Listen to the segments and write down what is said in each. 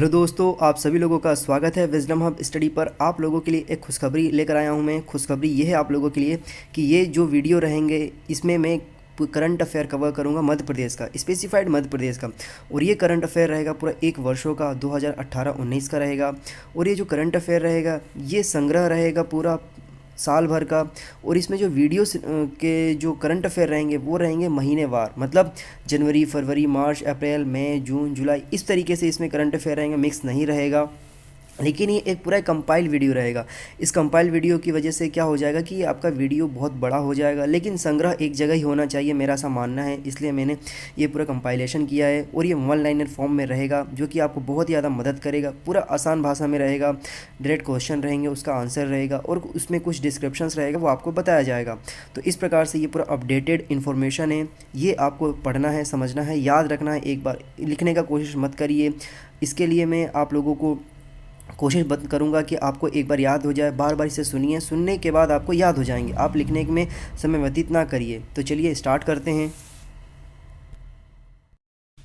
Hello दोस्तों, आप सभी लोगों का स्वागत है विजडम हब स्टडी पर। आप लोगों के लिए एक खुशखबरी लेकर आया हूं मैं। खुशखबरी ये है आप लोगों के लिए कि ये जो वीडियो रहेंगे इसमें मैं करंट अफेयर कवर करूंगा मध्य प्रदेश का, स्पेसिफाइड मध्य प्रदेश का। और ये करंट अफेयर रहेगा पूरा एक वर्षों का, 2018-19 का रहेगा। और ये जो करंट अफेयर रहेगा ये संग्रह रहेगा पूरा साल भर का। और इसमें जो वीडियोस के जो करंट अफेयर रहेंगे वो रहेंगे महीनेवार, मतलब जनवरी, फरवरी, मार्च, अप्रैल, मई, जून, जुलाई, इस तरीके से इसमें करंट अफेयर रहेंगे, मिक्स नहीं रहेगा। लेकिन ये एक पूरा कंपाइल वीडियो रहेगा। इस कंपाइल वीडियो की वजह से क्या हो जाएगा कि ये आपका वीडियो बहुत बड़ा हो जाएगा, लेकिन संग्रह एक जगह ही होना चाहिए, मेरा ऐसा मानना है। इसलिए मैंने ये पूरा कंपाइलेशन किया है और ये वन लाइनर फॉर्म में रहेगा, जो कि आपको बहुत ज़्यादा मदद करेगा। पूरा आसान भाषा में रहेगा, डायरेक्ट क्वेश्चन रहेंगे, उसका आंसर रहेगा और उसमें कुछ डिस्क्रिप्शंस रहेगा, वो आपको बताया जाएगा। तो इस प्रकार से ये पूरा अपडेटेड इन्फॉर्मेशन है। ये आपको पढ़ना है, समझना है, याद रखना है। एक बार लिखने का कोशिश मत करिए। इसके लिए मैं आप लोगों को कोशिश करूँगा कि आपको एक बार याद हो जाए। बार बार इसे सुनिए, सुनने के बाद आपको याद हो जाएंगे। आप लिखने में समय व्यतीत ना करिए। तो चलिए स्टार्ट करते हैं।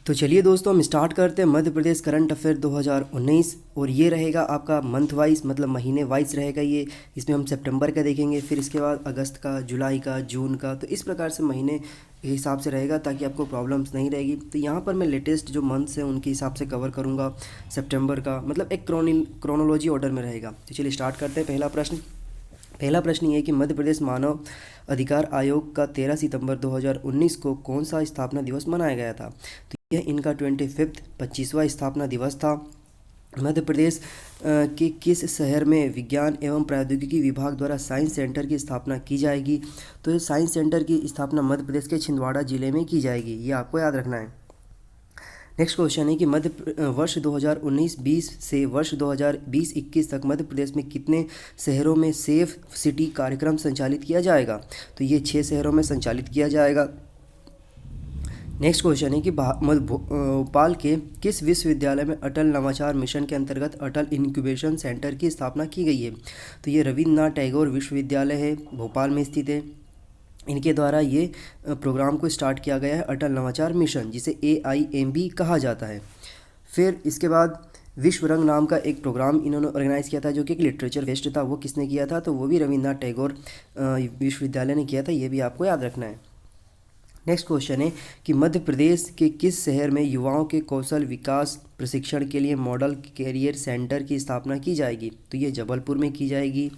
तो चलिए दोस्तों, हम स्टार्ट करते हैं मध्य प्रदेश करंट अफेयर 2019। और ये रहेगा आपका मंथ वाइज, मतलब महीने वाइज रहेगा ये। इसमें हम सितंबर का देखेंगे, फिर इसके बाद अगस्त का, जुलाई का, जून का। तो इस प्रकार से महीने के हिसाब से रहेगा ताकि आपको प्रॉब्लम्स नहीं रहेगी। तो यहाँ पर मैं लेटेस्ट जो मंथ्स हैं उनके हिसाब से कवर करूँगा। सितंबर का मतलब एक क्रोनोलॉजी ऑर्डर में रहेगा। तो चलिए स्टार्ट करते हैं। पहला प्रश्न ये है कि मध्य प्रदेश मानव अधिकार आयोग का 13 सितंबर 2019 को कौन सा स्थापना दिवस मनाया गया था? तो यह इनका 25वां 25वां स्थापना दिवस था। मध्य प्रदेश के किस शहर में विज्ञान एवं प्रौद्योगिकी विभाग द्वारा साइंस सेंटर की स्थापना की जाएगी? तो ये साइंस सेंटर की स्थापना मध्य प्रदेश के छिंदवाड़ा जिले में की जाएगी, ये आपको याद रखना है। नेक्स्ट क्वेश्चन है कि वर्ष 2019-20 से वर्ष 2020-21 तक मध्य प्रदेश में कितने शहरों में सेफ सिटी कार्यक्रम संचालित किया जाएगा? तो ये 6 शहरों में संचालित किया जाएगा। नेक्स्ट क्वेश्चन है कि भोपाल के किस विश्वविद्यालय में अटल नवाचार मिशन के अंतर्गत अटल इंक्यूबेशन सेंटर की स्थापना की गई है? तो ये रविन्द्रनाथ टैगोर विश्वविद्यालय है, भोपाल में स्थित है। इनके द्वारा ये प्रोग्राम को स्टार्ट किया गया है, अटल नवाचार मिशन, जिसे AIMB कहा जाता है। फिर इसके बाद विश्व रंग नाम का एक प्रोग्राम इन्होंने ऑर्गेनाइज़ किया था, जो कि एक लिटरेचर फेस्ट था। वो किसने किया था? तो वो भी रविन्द्रनाथ टैगोर विश्वविद्यालय ने किया था, ये भी आपको याद रखना है। नेक्स्ट क्वेश्चन है कि मध्य प्रदेश के किस शहर में युवाओं के कौशल विकास प्रशिक्षण के लिए मॉडल कैरियर सेंटर की स्थापना की जाएगी? तो ये जबलपुर में की जाएगी।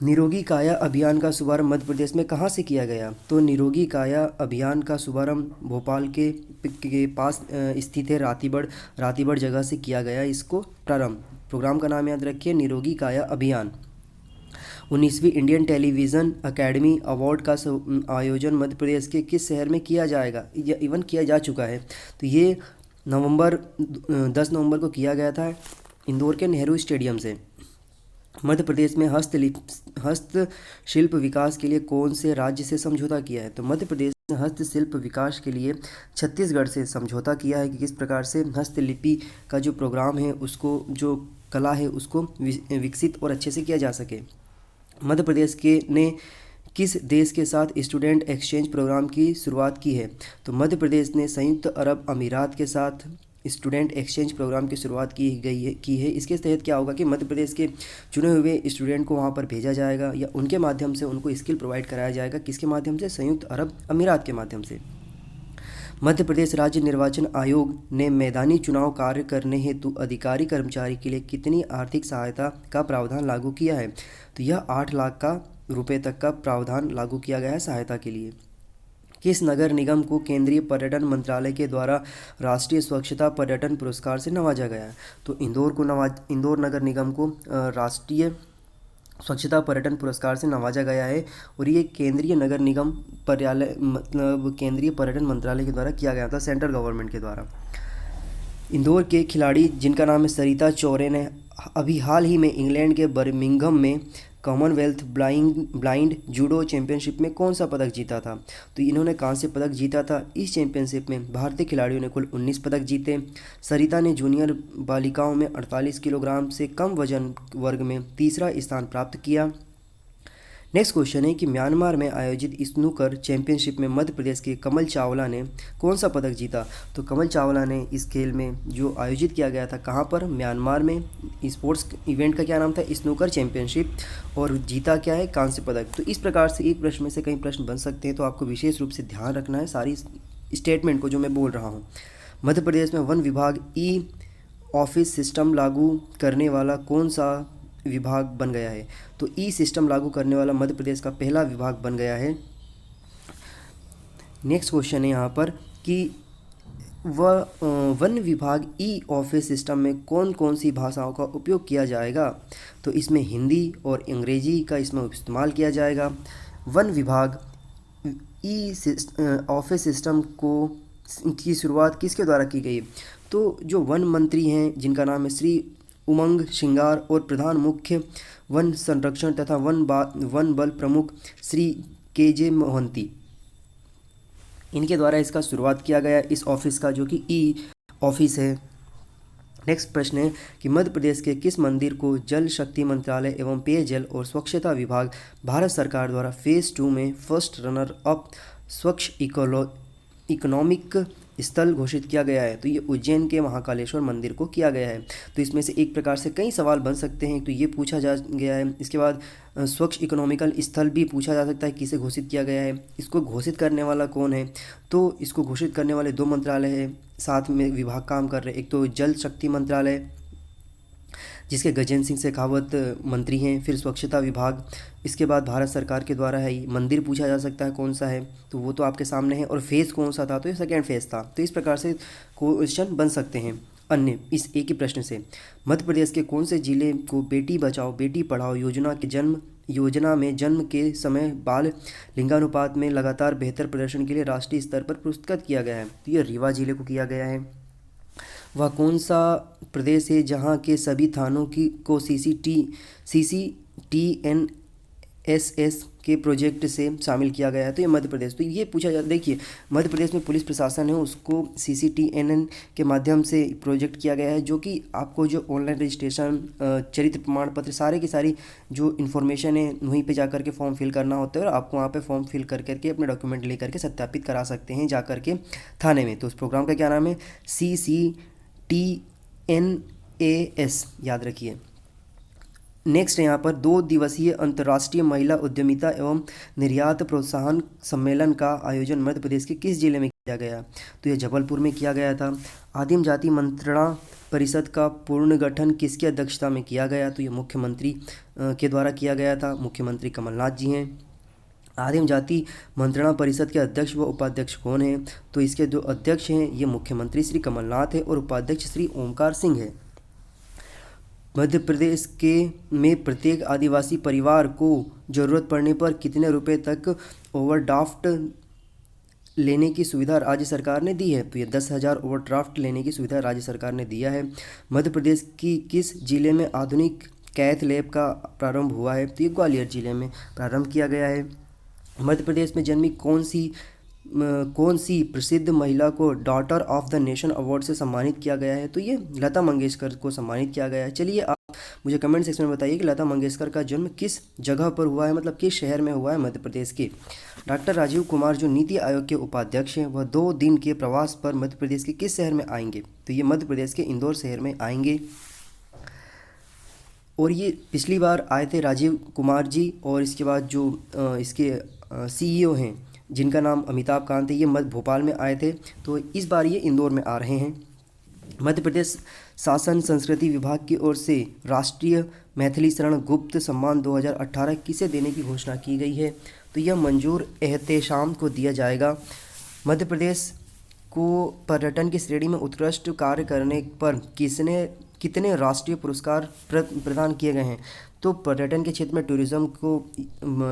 निरोगी काया अभियान का शुभारंभ मध्य प्रदेश में कहाँ से किया गया? तो निरोगी काया अभियान का शुभारंभ भोपाल के पास स्थित है रातीबड़ जगह से किया गया इसको प्रारंभ। प्रोग्राम का नाम याद रखिए, निरोगी काया अभियान। 19वीं इंडियन टेलीविज़न अकेडमी अवार्ड का आयोजन मध्य प्रदेश के किस शहर में किया जाएगा? या इवन किया जा चुका है। तो ये 10 नवंबर को किया गया था इंदौर के नेहरू स्टेडियम से। मध्य प्रदेश में हस्तशिल्प विकास के लिए कौन से राज्य से समझौता किया है? तो मध्य प्रदेश ने हस्तशिल्प विकास के लिए छत्तीसगढ़ से समझौता किया है कि किस प्रकार से हस्तलिपि का जो प्रोग्राम है उसको, जो कला है उसको विकसित और अच्छे से किया जा सके। मध्य प्रदेश के ने किस देश के साथ स्टूडेंट एक्सचेंज प्रोग्राम की शुरुआत की है? तो मध्य प्रदेश ने संयुक्त अरब अमीरात के साथ स्टूडेंट एक्सचेंज प्रोग्राम की शुरुआत की है। इसके तहत क्या होगा कि मध्य प्रदेश के चुने हुए स्टूडेंट को वहाँ पर भेजा जाएगा या उनके माध्यम से उनको स्किल प्रोवाइड कराया जाएगा। किसके माध्यम से? संयुक्त अरब अमीरात के माध्यम से। मध्य प्रदेश राज्य निर्वाचन आयोग ने मैदानी चुनाव कार्य करने हेतु अधिकारी कर्मचारी के लिए कितनी आर्थिक सहायता का प्रावधान लागू किया है? तो यह 8 लाख का रुपए तक का प्रावधान लागू किया गया है सहायता के लिए। किस नगर निगम को केंद्रीय पर्यटन मंत्रालय के द्वारा राष्ट्रीय स्वच्छता पर्यटन पुरस्कार से नवाजा गया है? तो इंदौर नगर निगम को राष्ट्रीय स्वच्छता पर्यटन पुरस्कार से नवाजा गया है। और ये केंद्रीय नगर निगम मतलब केंद्रीय पर्यटन मंत्रालय के द्वारा किया गया था, सेंट्रल गवर्नमेंट के द्वारा। इंदौर के खिलाड़ी जिनका नाम है सरिता चौरे ने अभी हाल ही में इंग्लैंड के बर्मिंघम में कॉमनवेल्थ ब्लाइंड जूडो चैंपियनशिप में कौन सा पदक जीता था? तो इन्होंने कांस्य पदक जीता था। इस चैंपियनशिप में भारतीय खिलाड़ियों ने कुल 19 पदक जीते। सरिता ने जूनियर बालिकाओं में 48 किलोग्राम से कम वजन वर्ग में तीसरा स्थान प्राप्त किया। नेक्स्ट क्वेश्चन है कि म्यांमार में आयोजित स्नूकर चैंपियनशिप में मध्य प्रदेश के कमल चावला ने कौन सा पदक जीता। तो कमल चावला ने इस खेल में जो आयोजित किया गया था कहाँ पर, म्यांमार में। स्पोर्ट्स इवेंट का क्या नाम था, स्नूकर चैंपियनशिप, और जीता क्या है, कांस्य पदक। तो इस प्रकार से एक प्रश्न में से कई प्रश्न बन सकते हैं, तो आपको विशेष रूप से ध्यान रखना है सारी स्टेटमेंट को जो मैं बोल रहा हूँ। मध्य प्रदेश में वन विभाग ई ऑफिस सिस्टम लागू करने वाला कौन सा विभाग बन गया है। तो ई सिस्टम लागू करने वाला मध्य प्रदेश का पहला विभाग बन गया है। नेक्स्ट क्वेश्चन है यहाँ पर कि वन विभाग ई ऑफिस सिस्टम में कौन कौन सी भाषाओं का उपयोग किया जाएगा। तो इसमें हिंदी और अंग्रेजी का इसमें इस्तेमाल किया जाएगा। वन विभाग ई ऑफिस सिस्टम की शुरुआत किसके द्वारा की गई। तो जो वन मंत्री हैं जिनका नाम है श्री उमंग शिंगार, और प्रधान मुख्य वन संरक्षण तथा वन बल प्रमुख श्री केजे मोहंती, इनके द्वारा इसका शुरुआत किया गया इस ऑफिस का, जो कि ई ऑफिस है। नेक्स्ट प्रश्न है कि मध्य प्रदेश के किस मंदिर को जल शक्ति मंत्रालय एवं पेयजल और स्वच्छता विभाग भारत सरकार द्वारा फेज़ 2 में फर्स्ट रनर अप स्वच्छ इकोनॉमिक स्थल घोषित किया गया है। तो ये उज्जैन के महाकालेश्वर मंदिर को किया गया है। तो इसमें से एक प्रकार से कई सवाल बन सकते हैं, तो ये पूछा जा गया है। इसके बाद स्वच्छ इकोनॉमिकल स्थल भी पूछा जा सकता है, किसे घोषित किया गया है, इसको घोषित करने वाला कौन है। तो इसको घोषित करने वाले 2 मंत्रालय हैं, साथ में विभाग काम कर रहे हैं। एक तो जल शक्ति मंत्रालय जिसके गजेंद्र सिंह शेखावत मंत्री हैं, फिर स्वच्छता विभाग, इसके बाद भारत सरकार के द्वारा है। मंदिर पूछा जा सकता है कौन सा है, तो वो तो आपके सामने है। और फेज़ कौन सा था, तो ये सेकेंड फेज़ था। तो इस प्रकार से क्वेश्चन बन सकते हैं अन्य इस एक ही प्रश्न से। मध्य प्रदेश के कौन से जिले को बेटी बचाओ बेटी पढ़ाओ योजना में जन्म के समय बाल लिंगानुपात में लगातार बेहतर प्रदर्शन के लिए राष्ट्रीय स्तर पर पुरस्कृत किया गया है। तो ये रीवा जिले को किया गया है। वह कौन सा प्रदेश है जहाँ के सभी थानों को CCTNSS के प्रोजेक्ट से शामिल किया गया है। तो ये मध्य प्रदेश। तो ये पूछा जाता, देखिए मध्य प्रदेश में पुलिस प्रशासन है उसको CCTNN के माध्यम से प्रोजेक्ट किया गया है, जो कि आपको जो ऑनलाइन रजिस्ट्रेशन, चरित्र प्रमाण पत्र, सारे की सारी जो इन्फॉर्मेशन है वहीं पे जाकर के फॉर्म फिल करना होता है, और आपको वहाँ पे फॉर्म फिल कर करके अपने डॉक्यूमेंट ले करके सत्यापित करा सकते हैं जा करके थाने में। तो उस प्रोग्राम का क्या नाम है, CCTNAS, याद रखिए। नेक्स्ट है यहाँ पर 2 दिवसीय अंतर्राष्ट्रीय महिला उद्यमिता एवं निर्यात प्रोत्साहन सम्मेलन का आयोजन मध्य प्रदेश के किस जिले में किया गया। तो यह जबलपुर में किया गया था। आदिम जाति मंत्रणा परिषद का पुनर्गठन किसकी अध्यक्षता में किया गया। तो ये मुख्यमंत्री के द्वारा किया गया था, मुख्यमंत्री कमलनाथ जी हैं। आदिम जाति मंत्रणा परिषद के अध्यक्ष व उपाध्यक्ष कौन हैं। तो इसके जो अध्यक्ष हैं ये मुख्यमंत्री श्री कमलनाथ है, और उपाध्यक्ष श्री ओमकार सिंह है। मध्य प्रदेश में प्रत्येक आदिवासी परिवार को ज़रूरत पड़ने पर कितने रुपए तक ओवरड्राफ्ट लेने की सुविधा राज्य सरकार ने दी है। तो ये 10,000 ओवरड्राफ्ट लेने की सुविधा राज्य सरकार ने दिया है। मध्य प्रदेश की किस जिले में आधुनिक कैथ लैब का प्रारंभ हुआ है। तो ये ग्वालियर जिले में प्रारंभ किया गया है। मध्य प्रदेश में जन्मी कौन सी प्रसिद्ध महिला को daughter of the nation award से सम्मानित किया गया है। तो ये लता मंगेशकर को सम्मानित किया गया है। चलिए आप मुझे कमेंट सेक्शन में बताइए कि लता मंगेशकर का जन्म किस जगह पर हुआ है, मतलब किस शहर में हुआ है मध्य प्रदेश के। डॉक्टर राजीव कुमार जो नीति आयोग के उपाध्यक्ष हैं, वह 2 दिन के प्रवास पर मध्य प्रदेश के किस शहर में आएंगे। तो ये मध्य प्रदेश के इंदौर शहर में आएंगे। और ये पिछली बार आए थे राजीव कुमार जी, और इसके बाद जो इसके CEO हैं जिनका नाम अमिताभ कांत है, ये भोपाल में आए थे। तो इस बार ये इंदौर में आ रहे हैं। मध्य प्रदेश शासन संस्कृति विभाग की ओर से राष्ट्रीय मैथिली शरण गुप्त सम्मान 2018 किसे देने की घोषणा की गई है। तो यह मंजूर एहतेशाम को दिया जाएगा। मध्य प्रदेश को पर्यटन की श्रेणी में उत्कृष्ट कार्य करने पर कितने राष्ट्रीय पुरस्कार प्रदान किए गए हैं। तो पर्यटन के क्षेत्र में, टूरिज़्म को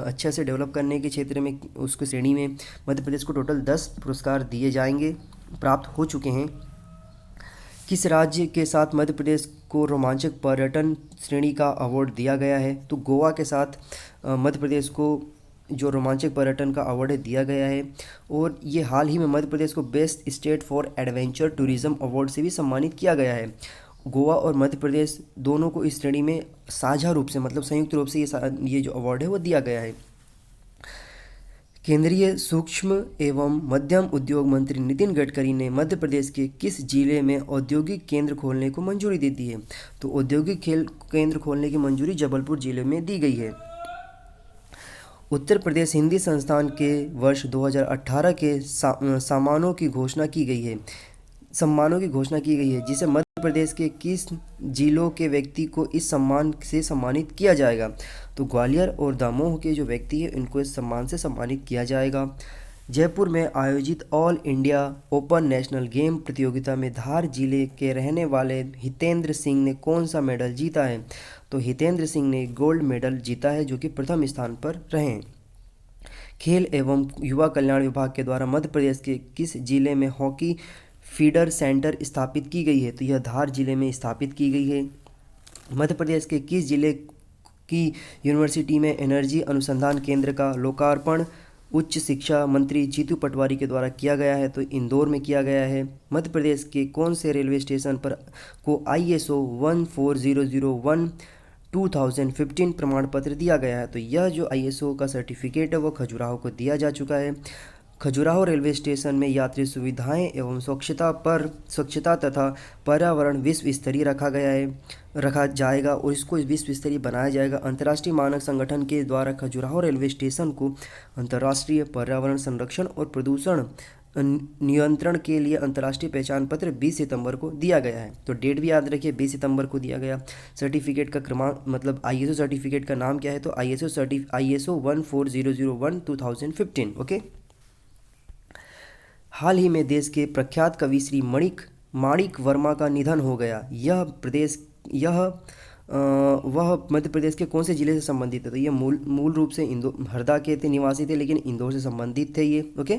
अच्छे से डेवलप करने के क्षेत्र में, उसकी श्रेणी में मध्य प्रदेश को टोटल 10 पुरस्कार दिए जाएंगे, प्राप्त हो चुके हैं। किस राज्य के साथ मध्य प्रदेश को रोमांचक पर्यटन श्रेणी का अवार्ड दिया गया है। तो गोवा के साथ मध्य प्रदेश को जो रोमांचक पर्यटन का अवार्ड दिया गया है। और ये हाल ही में मध्य प्रदेश को best state for adventure tourism award से भी सम्मानित किया गया है। गोवा और मध्य प्रदेश दोनों को इस श्रेणी में साझा रूप से, मतलब संयुक्त रूप से ये जो अवार्ड है वो दिया गया है। केंद्रीय सूक्ष्म एवं मध्यम उद्योग मंत्री नितिन गडकरी ने मध्य प्रदेश के किस जिले में औद्योगिक केंद्र खोलने को मंजूरी दे दी है? तो औद्योगिक खेल केंद्र खोलने की मंजूरी जबलपुर जिले में दी गई है। उत्तर प्रदेश हिंदी संस्थान के वर्ष 2018 के सम्मानों की घोषणा की गई है। जिसे मध्य प्रदेश के किस जिलों के व्यक्ति को इस सम्मान से सम्मानित किया जाएगा? तो ग्वालियर और दमोह के जो व्यक्ति हैं इनको इस सम्मान से सम्मानित किया जाएगा। जयपुर में आयोजित all India open national game प्रतियोगिता में धार जिले के रहने वाले हितेंद्र सिंह ने कौन सा मेडल जीता है? तो हितेंद्र सिंह ने गोल्ड मेडल जीता है, जो कि प्रथम स्थान पर रहे। खेल एवं युवा कल्याण विभाग के द्वारा मध्य प्रदेश के किस जिले में हॉकी फीडर सेंटर स्थापित की गई है? तो यह धार जिले में स्थापित की गई है। मध्य प्रदेश के किस जिले की यूनिवर्सिटी में एनर्जी अनुसंधान केंद्र का लोकार्पण उच्च शिक्षा मंत्री जीतू पटवारी के द्वारा किया गया है? तो इंदौर में किया गया है। मध्य प्रदेश के कौन से रेलवे स्टेशन पर को ISO 14001 2015 प्रमाण पत्र दिया गया है? तो यह जो ISO का सर्टिफिकेट है वो खजुराहो को दिया जा चुका है। खजुराहो रेलवे स्टेशन में यात्री सुविधाएं एवं स्वच्छता तथा पर्यावरण विश्व स्तरीय रखा जाएगा और इसको विश्व स्तरीय बनाया जाएगा। अंतर्राष्ट्रीय मानक संगठन के द्वारा खजुराहो रेलवे स्टेशन को अंतर्राष्ट्रीय पर्यावरण संरक्षण और प्रदूषण नियंत्रण के लिए अंतर्राष्ट्रीय पहचान पत्र 20 सितंबर को दिया गया है। तो डेट भी याद रखिए, 20 सितंबर को दिया गया। सर्टिफिकेट का क्रमांक मतलब ISO सर्टिफिकेट का नाम क्या है? तो ISO 14001 2015। ओके। हाल ही में देश के प्रख्यात कवि श्री माणिक वर्मा का निधन हो गया। वह मध्य प्रदेश के कौन से जिले से संबंधित है? तो ये मूल रूप से हरदा के निवासी थे, लेकिन इंदौर से संबंधित थे ये। ओके।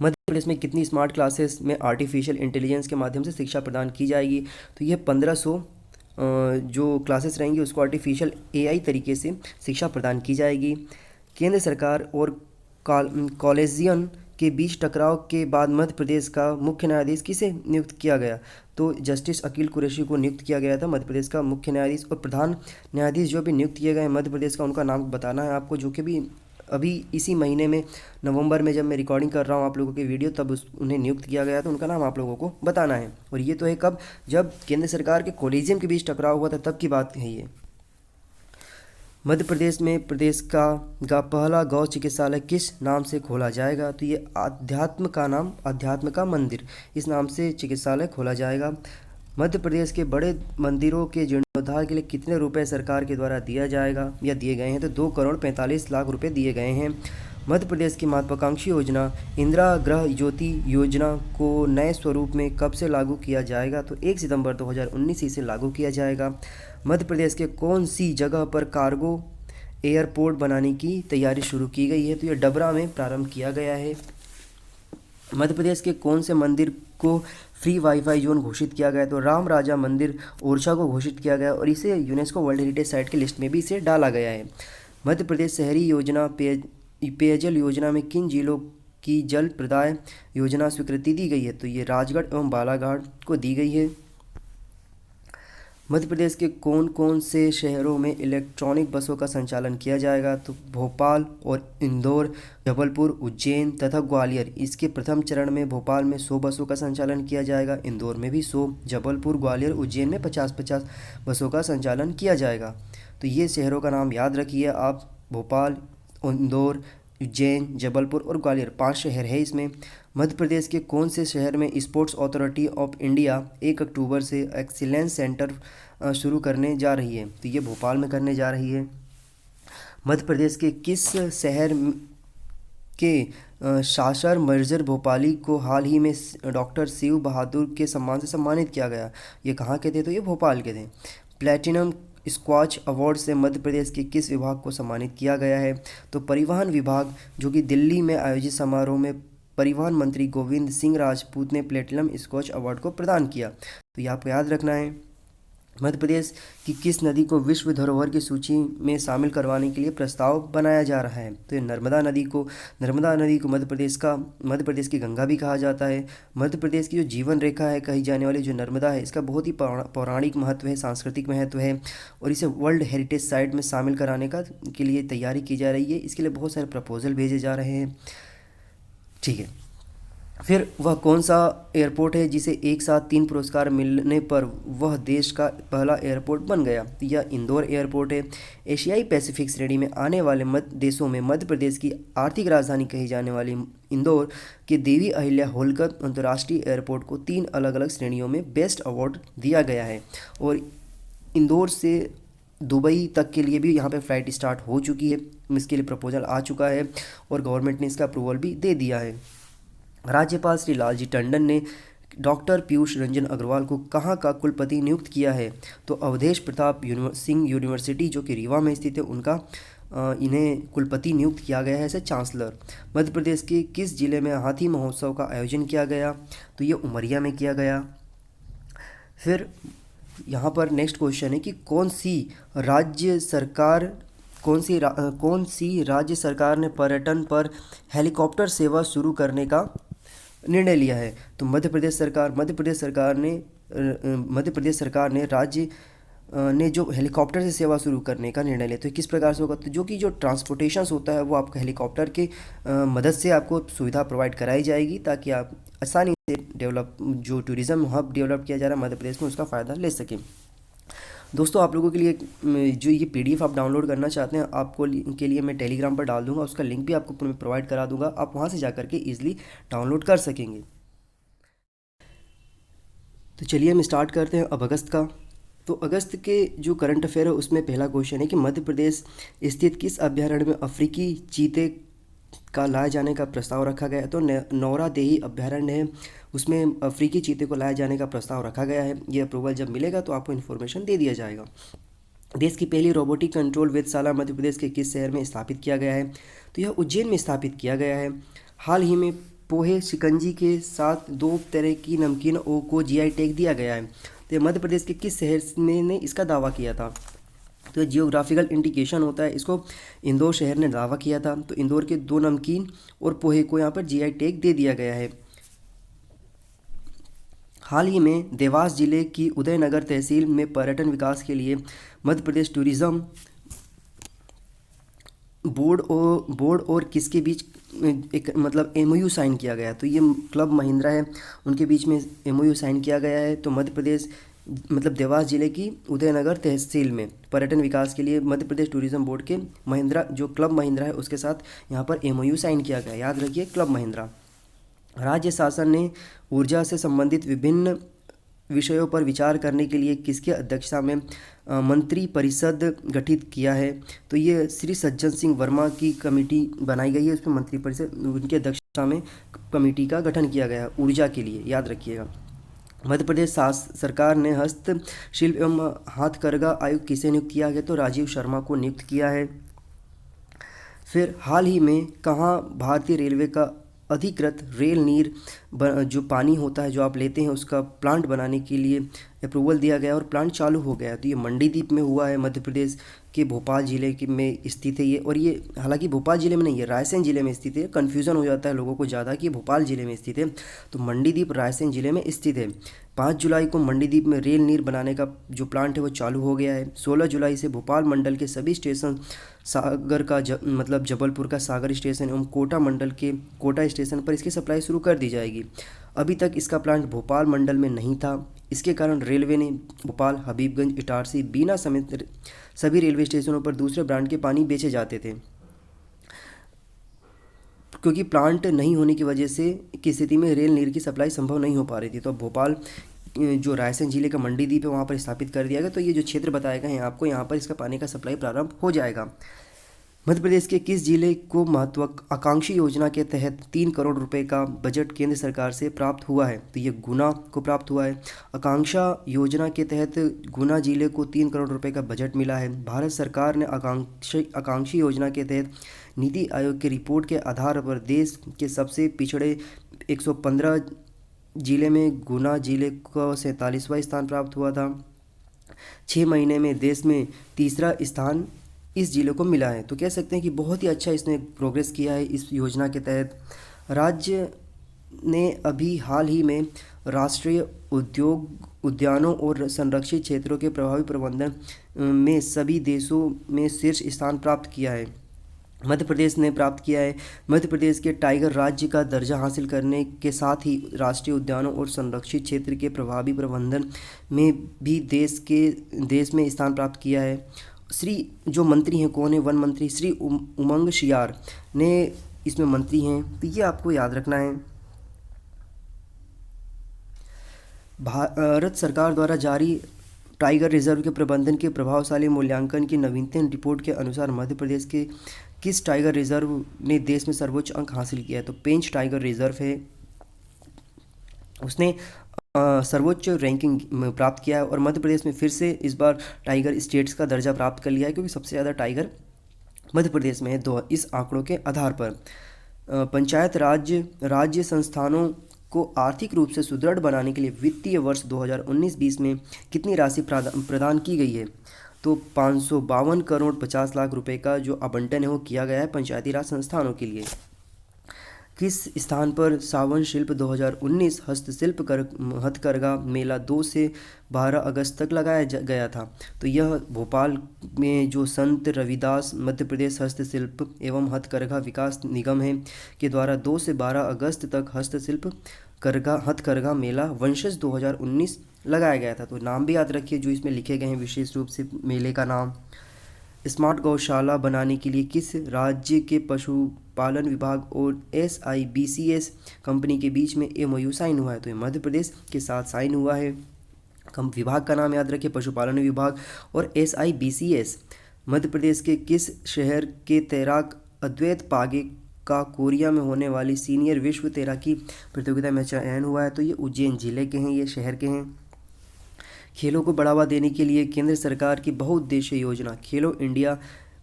मध्य प्रदेश में कितनी स्मार्ट क्लासेस में आर्टिफिशियल इंटेलिजेंस के माध्यम से शिक्षा प्रदान की जाएगी? तो ये 1500 जो क्लासेस रहेंगी उसको आर्टिफिशियल AI तरीके से शिक्षा प्रदान की जाएगी। केंद्र सरकार और कॉलेजियन के बीच टकराव के बाद मध्य प्रदेश का मुख्य न्यायाधीश किसे नियुक्त किया गया? तो जस्टिस अकील कुरैशी को नियुक्त किया गया था मध्य प्रदेश का मुख्य न्यायाधीश। और प्रधान न्यायाधीश जो भी नियुक्त किए गए मध्य प्रदेश का, उनका नाम बताना है आपको, जो कि भी अभी इसी महीने में नवंबर में जब मैं रिकॉर्डिंग कर रहा हूँ आप लोगों के वीडियो, तब उन्हें नियुक्त किया गया, तो उनका नाम आप लोगों को बताना है। और ये तो है कब? जब केंद्र सरकार के कॉलेजियम के बीच टकराव हुआ था, तब की बात है ये। मध्य प्रदेश में प्रदेश का पहला गौ चिकित्सालय किस नाम से खोला जाएगा? तो ये अध्यात्म का मंदिर, इस नाम से चिकित्सालय खोला जाएगा। मध्य प्रदेश के बड़े मंदिरों के जीर्णोद्धार के लिए कितने रुपए सरकार के द्वारा दिया जाएगा या दिए गए हैं? तो 2,45,00,000 रुपये दिए गए हैं। मध्य प्रदेश की महत्वाकांक्षी योजना इंदिरा गृह ज्योति योजना को नए स्वरूप में कब से लागू किया जाएगा? तो 1 सितंबर 2019 से लागू किया जाएगा। मध्य प्रदेश के कौन सी जगह पर कार्गो एयरपोर्ट बनाने की तैयारी शुरू की गई है? तो ये डबरा में प्रारंभ किया गया है। मध्य प्रदेश के कौन से मंदिर को फ्री वाईफाई जोन घोषित किया गया? तो राम राजा मंदिर ओरछा को घोषित किया गया और इसे यूनेस्को वर्ल्ड हेरिटेज साइट की लिस्ट में भी इसे डाला गया है। मध्य प्रदेश शहरी योजना पेयजल योजना में किन जिलों की जल प्रदाय योजना स्वीकृति दी गई है? तो ये राजगढ़ एवं बालाघाट को दी गई है। मध्य प्रदेश के कौन कौन से शहरों में इलेक्ट्रॉनिक बसों का संचालन किया जाएगा? तो भोपाल और इंदौर, जबलपुर, उज्जैन तथा ग्वालियर। इसके प्रथम चरण में भोपाल में 100 बसों का संचालन किया जाएगा, इंदौर में भी 100, जबलपुर, ग्वालियर, उज्जैन में 50-50 बसों का संचालन किया जाएगा। तो ये शहरों का नाम याद रखिए आप, भोपाल, इंदौर, उज्जैन, जबलपुर और ग्वालियर, 5 शहर है इसमें। मध्य प्रदेश के कौन से शहर में स्पोर्ट्स अथॉरिटी ऑफ इंडिया 1 अक्टूबर से एक्सीलेंस सेंटर शुरू करने जा रही है? तो ये भोपाल में करने जा रही है। मध्य प्रदेश के किस शहर के शासर मर्जर भोपाली को हाल ही में डॉक्टर शिव बहादुर के सम्मान से सम्मानित किया गया? ये कहाँ के थे? तो ये भोपाल के थे। प्लैटिनम स्क्वॉच अवार्ड से मध्य प्रदेश के किस विभाग को सम्मानित किया गया है? तो परिवहन विभाग, जो कि दिल्ली में आयोजित समारोह में परिवहन मंत्री गोविंद सिंह राजपूत ने प्लेटिनम स्क्वॉच अवार्ड को प्रदान किया। तो ये आपको याद रखना है। मध्य प्रदेश की किस नदी को विश्व धरोहर की सूची में शामिल करवाने के लिए प्रस्ताव बनाया जा रहा है? तो ये नर्मदा नदी को मध्य प्रदेश की गंगा भी कहा जाता है। मध्य प्रदेश की जो जीवन रेखा है कही जाने वाली जो नर्मदा है, इसका बहुत ही पौराणिक महत्व है, सांस्कृतिक महत्व है, और इसे वर्ल्ड हेरिटेज साइट में शामिल कराने का के लिए तैयारी की जा रही है। इसके लिए बहुत सारे प्रपोजल भेजे जा रहे हैं। ठीक है। फिर वह कौन सा एयरपोर्ट है जिसे एक साथ 3 पुरस्कार मिलने पर वह देश का पहला एयरपोर्ट बन गया? तो यह इंदौर एयरपोर्ट है। एशियाई पैसिफिक श्रेणी में आने वाले मध्य देशों में मध्य प्रदेश की आर्थिक राजधानी कही जाने वाली इंदौर के देवी अहिल्या होलकर अंतर्राष्ट्रीय एयरपोर्ट को 3 अलग अलग श्रेणियों में बेस्ट अवार्ड दिया गया है। और इंदौर से दुबई तक के लिए भी यहाँ पे फ़्लाइट स्टार्ट हो चुकी है। इसके लिए प्रपोजल आ चुका है और गवर्नमेंट ने इसका अप्रूवल भी दे दिया है। राज्यपाल श्री लालजी टंडन ने डॉक्टर पीयूष रंजन अग्रवाल को कहाँ का कुलपति नियुक्त किया है? तो अवधेश प्रताप सिंह यूनिवर्सिटी जो कि रीवा में स्थित है, उनका इन्हें कुलपति नियुक्त किया गया है as a chancellor. Madhya Pradesh के किस जिले में हाथी महोत्सव का आयोजन किया गया? तो ये उमरिया में किया गया। फिर यहाँ पर नेक्स्ट क्वेश्चन है कि कौन सी राज्य सरकार ने पर्यटन पर हेलीकॉप्टर सेवा शुरू करने का निर्णय लिया है? तो मध्य प्रदेश सरकार ने राज्य ने जो हेलीकॉप्टर से सेवा शुरू करने का निर्णय लिया। तो किस प्रकार से होगा? तो जो ट्रांसपोर्टेशंस होता है वो आपका हेलीकॉप्टर के मदद से आपको सुविधा प्रोवाइड कराई जाएगी, ताकि आप आसानी से जो टूरिज़्म हब डेवलप किया जा रहा है मध्य प्रदेश में, उसका फ़ायदा ले सकें। दोस्तों, आप लोगों के लिए जो ये पीडीएफ आप डाउनलोड करना चाहते हैं, आपको के लिए मैं टेलीग्राम पर डाल दूंगा, उसका लिंक भी आपको प्रोवाइड करा दूंगा। आप वहां से जाकर के ईजिली डाउनलोड कर सकेंगे। तो चलिए हम स्टार्ट करते हैं अब अगस्त का। तो अगस्त के जो करंट अफेयर है उसमें पहला क्वेश्चन है कि मध्य प्रदेश स्थित किस अभ्यारण्य में अफ्रीकी चीते का लाए जाने का प्रस्ताव रखा गया है? तो नौरा देही अभ्यारण्य है, उसमें अफ्रीकी चीते को लाए जाने का प्रस्ताव रखा गया है। ये अप्रूवल जब मिलेगा तो आपको इन्फॉर्मेशन दे दिया जाएगा। देश की पहली रोबोटिक कंट्रोल वेधशाला मध्य प्रदेश के किस शहर में स्थापित किया गया है? तो यह उज्जैन में स्थापित किया गया है। हाल ही में पोहे शिकंजी के साथ 2 तरह की नमकीन को जीआई टैग दिया गया है। तो ये मध्य प्रदेश के किस शहर में ने इसका दावा किया था? तो जियोग्राफिकल इंडिकेशन होता है, इसको इंदौर शहर ने दावा किया था। तो इंदौर के 2 नमकीन और पोहे को यहाँ पर जीआई टैग दे दिया गया है। हाल ही में देवास जिले की उदयनगर तहसील में पर्यटन विकास के लिए मध्य प्रदेश टूरिज्म बोर्ड और किसके बीच एक एमओयू साइन किया गया? तो ये क्लब महिंद्रा है, उनके बीच में एमओयू साइन किया गया है। तो मध्य प्रदेश देवास जिले की उदयनगर तहसील में पर्यटन विकास के लिए मध्य प्रदेश टूरिज्म बोर्ड के क्लब महिंद्रा है उसके साथ यहाँ पर एमओयू साइन किया गया। याद रखिए, क्लब महिंद्रा। राज्य शासन ने ऊर्जा से संबंधित विभिन्न विषयों पर विचार करने के लिए किसके अध्यक्षता में मंत्री परिषद गठित किया है? तो ये श्री सज्जन सिंह वर्मा की कमेटी बनाई गई है, उसमें मंत्री परिषद उनकी अध्यक्षता में कमेटी का गठन किया गया है ऊर्जा के लिए। याद रखिएगा। मध्य प्रदेश सरकार ने हस्तशिल्प एवं हाथकरघा आयुक्त किसे नियुक्त किया गया? तो राजीव शर्मा को नियुक्त किया है। फिर हाल ही में कहाँ भारतीय रेलवे का अधिकृत रेल नीर जो पानी होता है जो आप लेते हैं उसका प्लांट बनाने के लिए अप्रूवल दिया गया और प्लांट चालू हो गया? तो ये मंडीदीप में हुआ है, मध्य प्रदेश के भोपाल ज़िले में स्थित है ये। और ये हालांकि भोपाल ज़िले में नहीं है, रायसेन ज़िले में स्थित है। कन्फ्यूज़न हो जाता है लोगों को ज़्यादा कि भोपाल ज़िले में स्थित है, तो मंडीदीप रायसेन ज़िले में स्थित है। 5 जुलाई को मंडीदीप में रेल नीर बनाने का जो प्लांट है वो चालू हो गया है। 16 जुलाई से भोपाल मंडल के सभी स्टेशन सागर का जबलपुर का सागर स्टेशन एवं कोटा मंडल के कोटा स्टेशन पर इसकी सप्लाई शुरू कर दी जाएगी। अभी तक इसका प्लांट भोपाल मंडल में नहीं था, इसके कारण रेलवे ने भोपाल, हबीबगंज, इटारसी, बीना समेत सभी रेलवे स्टेशनों पर दूसरे ब्रांड के पानी बेचे जाते थे, क्योंकि प्लांट नहीं होने की वजह से की स्थिति में रेल नीर की सप्लाई संभव नहीं हो पा रही थी। तो भोपाल जो रायसेन जिले का मंडीदीप है वहाँ पर स्थापित कर दिया गया। तो ये जो क्षेत्र बताए गए हैं आपको, यहाँ पर इसका पानी का सप्लाई प्रारंभ हो जाएगा। मध्य प्रदेश के किस जिले को महत्वाकांक्षी योजना के तहत 3 करोड़ रुपए का बजट केंद्र सरकार से प्राप्त हुआ है? तो ये गुना को प्राप्त हुआ है। आकांक्षा योजना के तहत गुना जिले को 3 करोड़ रुपए का बजट मिला है। भारत सरकार ने आकांक्षी योजना के तहत नीति आयोग की रिपोर्ट के आधार पर देश के सबसे पिछड़े 115 जिले में गुना जिले को 47वां स्थान प्राप्त हुआ था। 6 महीने में देश में तीसरा स्थान इस जिले को मिला है। तो कह सकते हैं कि बहुत ही अच्छा इसने प्रोग्रेस किया है इस योजना के तहत। राज्य ने अभी हाल ही में राष्ट्रीय उद्यानों और संरक्षित क्षेत्रों के प्रभावी प्रबंधन में सभी देशों में शीर्ष स्थान प्राप्त किया है। मध्य प्रदेश ने प्राप्त किया है। मध्य प्रदेश के टाइगर राज्य का दर्जा हासिल करने के साथ ही राष्ट्रीय उद्यानों और संरक्षित क्षेत्र के प्रभावी प्रबंधन में भी देश में स्थान प्राप्त किया है। श्री जो मंत्री हैं, कौन है? वन मंत्री श्री उमंग शियार ने इसमें मंत्री हैं, तो ये आपको याद रखना है। भारत सरकार द्वारा जारी टाइगर रिजर्व के प्रबंधन के प्रभावशाली मूल्यांकन की नवीनतम रिपोर्ट के अनुसार मध्य प्रदेश के किस टाइगर रिजर्व ने देश में सर्वोच्च अंक हासिल किया है? तो पेंच टाइगर रिजर्व है, उसने सर्वोच्च रैंकिंग प्राप्त किया है। और मध्य प्रदेश में फिर से इस बार टाइगर स्टेट्स का दर्जा प्राप्त कर लिया है, क्योंकि सबसे ज़्यादा टाइगर मध्य प्रदेश में है। इस आंकड़ों के आधार पर पंचायत राज्य संस्थानों को आर्थिक रूप से सुदृढ़ बनाने के लिए वित्तीय वर्ष 2019-20 में कितनी राशि प्रदान की गई है? तो 552 करोड़ 50 लाख रुपए का जो आवंटन है वो किया गया है पंचायती राज संस्थानों के लिए। किस स्थान पर सावन शिल्प 2019 हथकरघा मेला 2 से 12 अगस्त तक लगाया गया था? तो यह भोपाल में जो संत रविदास मध्य प्रदेश हस्तशिल्प एवं हथकरघा विकास निगम है के द्वारा 2 से 12 अगस्त तक हथकरघा मेला वंशज 2019 लगाया गया था। तो नाम भी याद रखिए जो इसमें लिखे गए हैं विशेष रूप से मेले का नाम। स्मार्ट गौशाला बनाने के लिए किस राज्य के पशुपालन विभाग और SIBCS कंपनी के बीच में MOU साइन हुआ है? तो ये मध्य प्रदेश के साथ साइन हुआ है। विभाग का नाम याद रखिए, पशुपालन विभाग। और SIBCS मध्य प्रदेश के किस शहर के तैराक अद्वैत पागे का कोरिया में होने वाली सीनियर विश्व तैराकी प्रतियोगिता में चयन हुआ है? तो ये उज्जैन जिले के हैं, ये शहर के हैं। खेलों को बढ़ावा देने के लिए केंद्र सरकार की बहुउद्देशीय योजना खेलो इंडिया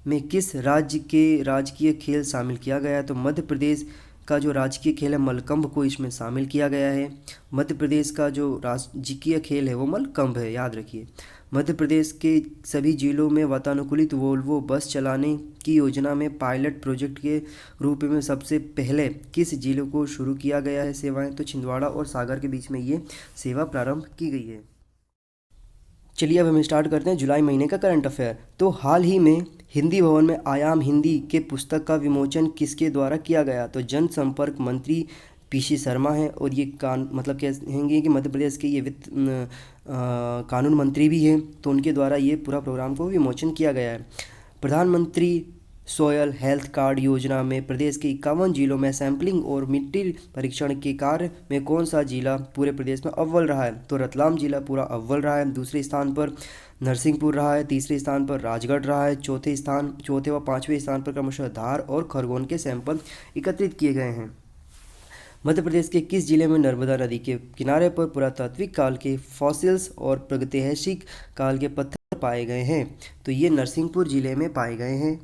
में किस राज्य के राजकीय खेल शामिल किया गया है? तो मध्य प्रदेश का जो राजकीय खेल है मल्लखंब को इसमें शामिल किया गया है। मध्य प्रदेश का जो राजकीय खेल है वो मल्लखंब है, याद रखिए। मध्य प्रदेश के सभी जिलों में वातानुकूलित वोल्वो बस चलाने की योजना में पायलट प्रोजेक्ट के रूप में सबसे पहले किस जिले को शुरू किया गया है सेवाएं? तो छिंदवाड़ा और सागर के बीच में ये सेवा प्रारंभ की गई है। चलिए अब हम स्टार्ट करते हैं जुलाई महीने का करंट अफेयर। तो हाल ही में हिंदी भवन में आयाम हिंदी के पुस्तक का विमोचन किसके द्वारा किया गया? तो जनसंपर्क मंत्री PC शर्मा है। और ये मतलब कहेंगे कि मध्य प्रदेश के ये कानून मंत्री भी हैं, तो उनके द्वारा ये पूरा प्रोग्राम को विमोचन किया गया है। प्रधानमंत्री सॉयल हेल्थ कार्ड योजना में प्रदेश के 51 जिलों में सैंपलिंग और मिट्टी परीक्षण के कार्य में कौन सा जिला पूरे प्रदेश में अव्वल रहा है? तो रतलाम जिला पूरा अव्वल रहा है। दूसरे स्थान पर नरसिंहपुर रहा है। तीसरे स्थान पर राजगढ़ रहा है। चौथे व पाँचवें स्थान पर क्रमशः धार और खरगोन के सैंपल एकत्रित किए गए हैं। मध्य प्रदेश के किस जिले में नर्मदा नदी के किनारे पर पुरातात्विक काल के फॉसिल्स और प्रागैतिहासिक काल के पत्थर पाए गए हैं? तो ये नरसिंहपुर जिले में पाए गए हैं।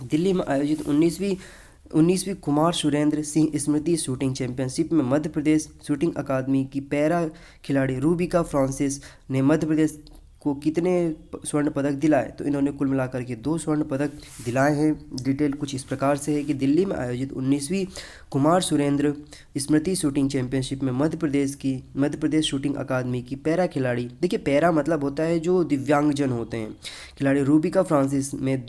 दिल्ली में आयोजित 19वीं कुमार सुरेंद्र सिंह स्मृति शूटिंग चैंपियनशिप में मध्य प्रदेश शूटिंग अकादमी की पैरा खिलाड़ी रूबिका फ्रांसिस ने मध्य प्रदेश को कितने स्वर्ण पदक दिलाए? तो इन्होंने कुल मिलाकर के 2 स्वर्ण पदक दिलाए हैं। डिटेल कुछ इस प्रकार से है कि दिल्ली में आयोजित 19वीं कुमार सुरेंद्र स्मृति शूटिंग चैंपियनशिप में मध्य प्रदेश शूटिंग अकादमी की पैरा खिलाड़ी, देखिए पैरा मतलब होता है जो दिव्यांगजन होते हैं, खिलाड़ी रूबिका फ्रांसिस में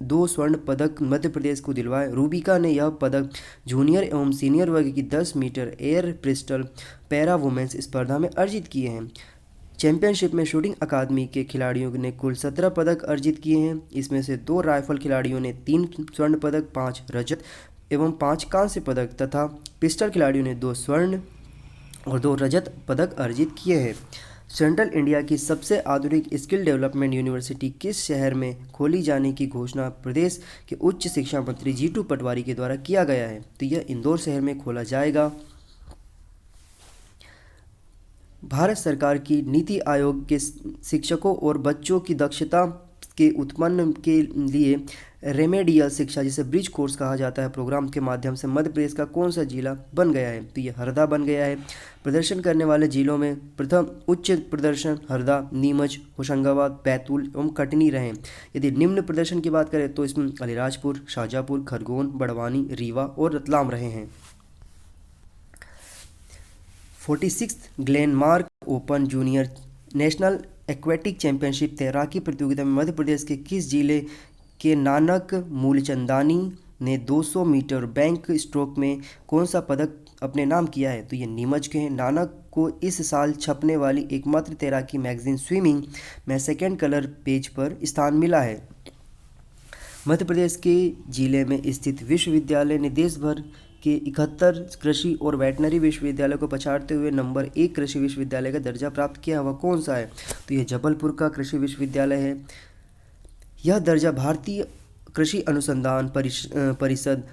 2 स्वर्ण पदक मध्य प्रदेश को दिलवाए। रूबिका ने यह पदक जूनियर एवं सीनियर वर्ग की 10 metre air pistol para women's स्पर्धा में अर्जित किए हैं। चैंपियनशिप में शूटिंग अकादमी के खिलाड़ियों ने कुल 17 पदक अर्जित किए हैं। इसमें से 2 राइफल खिलाड़ियों ने 3 स्वर्ण पदक, 5 रजत एवं 5 कांस्य पदक तथा पिस्टल खिलाड़ियों ने 2 स्वर्ण और 2 रजत पदक अर्जित किए हैं। सेंट्रल इंडिया की सबसे आधुनिक स्किल डेवलपमेंट यूनिवर्सिटी किस शहर में खोली जाने की घोषणा प्रदेश के उच्च शिक्षा मंत्री जीतू पटवारी के द्वारा किया गया है? तो यह इंदौर शहर में खोला जाएगा। भारत सरकार की नीति आयोग के शिक्षकों और बच्चों की दक्षता के उत्पन्न के लिए रेमेडियल शिक्षा जिसे ब्रिज कोर्स कहा जाता है प्रोग्राम के माध्यम से मध्य प्रदेश का कौन सा जिला बन गया है? तो ये हरदा बन गया है। प्रदर्शन करने वाले जिलों में प्रथम उच्च प्रदर्शन हरदा, नीमच, होशंगाबाद, बैतूल एवं कटनी रहे। यदि निम्न प्रदर्शन की बात करें तो इसमें अलीराजपुर, शाजापुर, खरगोन, बड़वानी, रीवा और रतलाम रहे हैं। 46 Glenmark open junior national aquatic championship तैराकी प्रतियोगिता में मध्य प्रदेश के किस जिले के नानक मूलचंदानी ने 200 मीटर बैंक स्ट्रोक में कौन सा पदक अपने नाम किया है? तो ये नीमच के हैं। नानक को इस साल छपने वाली एकमात्र तैराकी मैगजीन स्विमिंग में सेकेंड कलर पेज पर स्थान मिला है। मध्य प्रदेश के जिले में स्थित विश्वविद्यालय ने देश भर के 71 कृषि और वेटनरी विश्वविद्यालय को पछाड़ते हुए नंबर 1 कृषि विश्वविद्यालय का दर्जा प्राप्त किया। वह कौन सा है? तो यह जबलपुर का कृषि विश्वविद्यालय है। यह दर्जा भारतीय कृषि अनुसंधान परिषद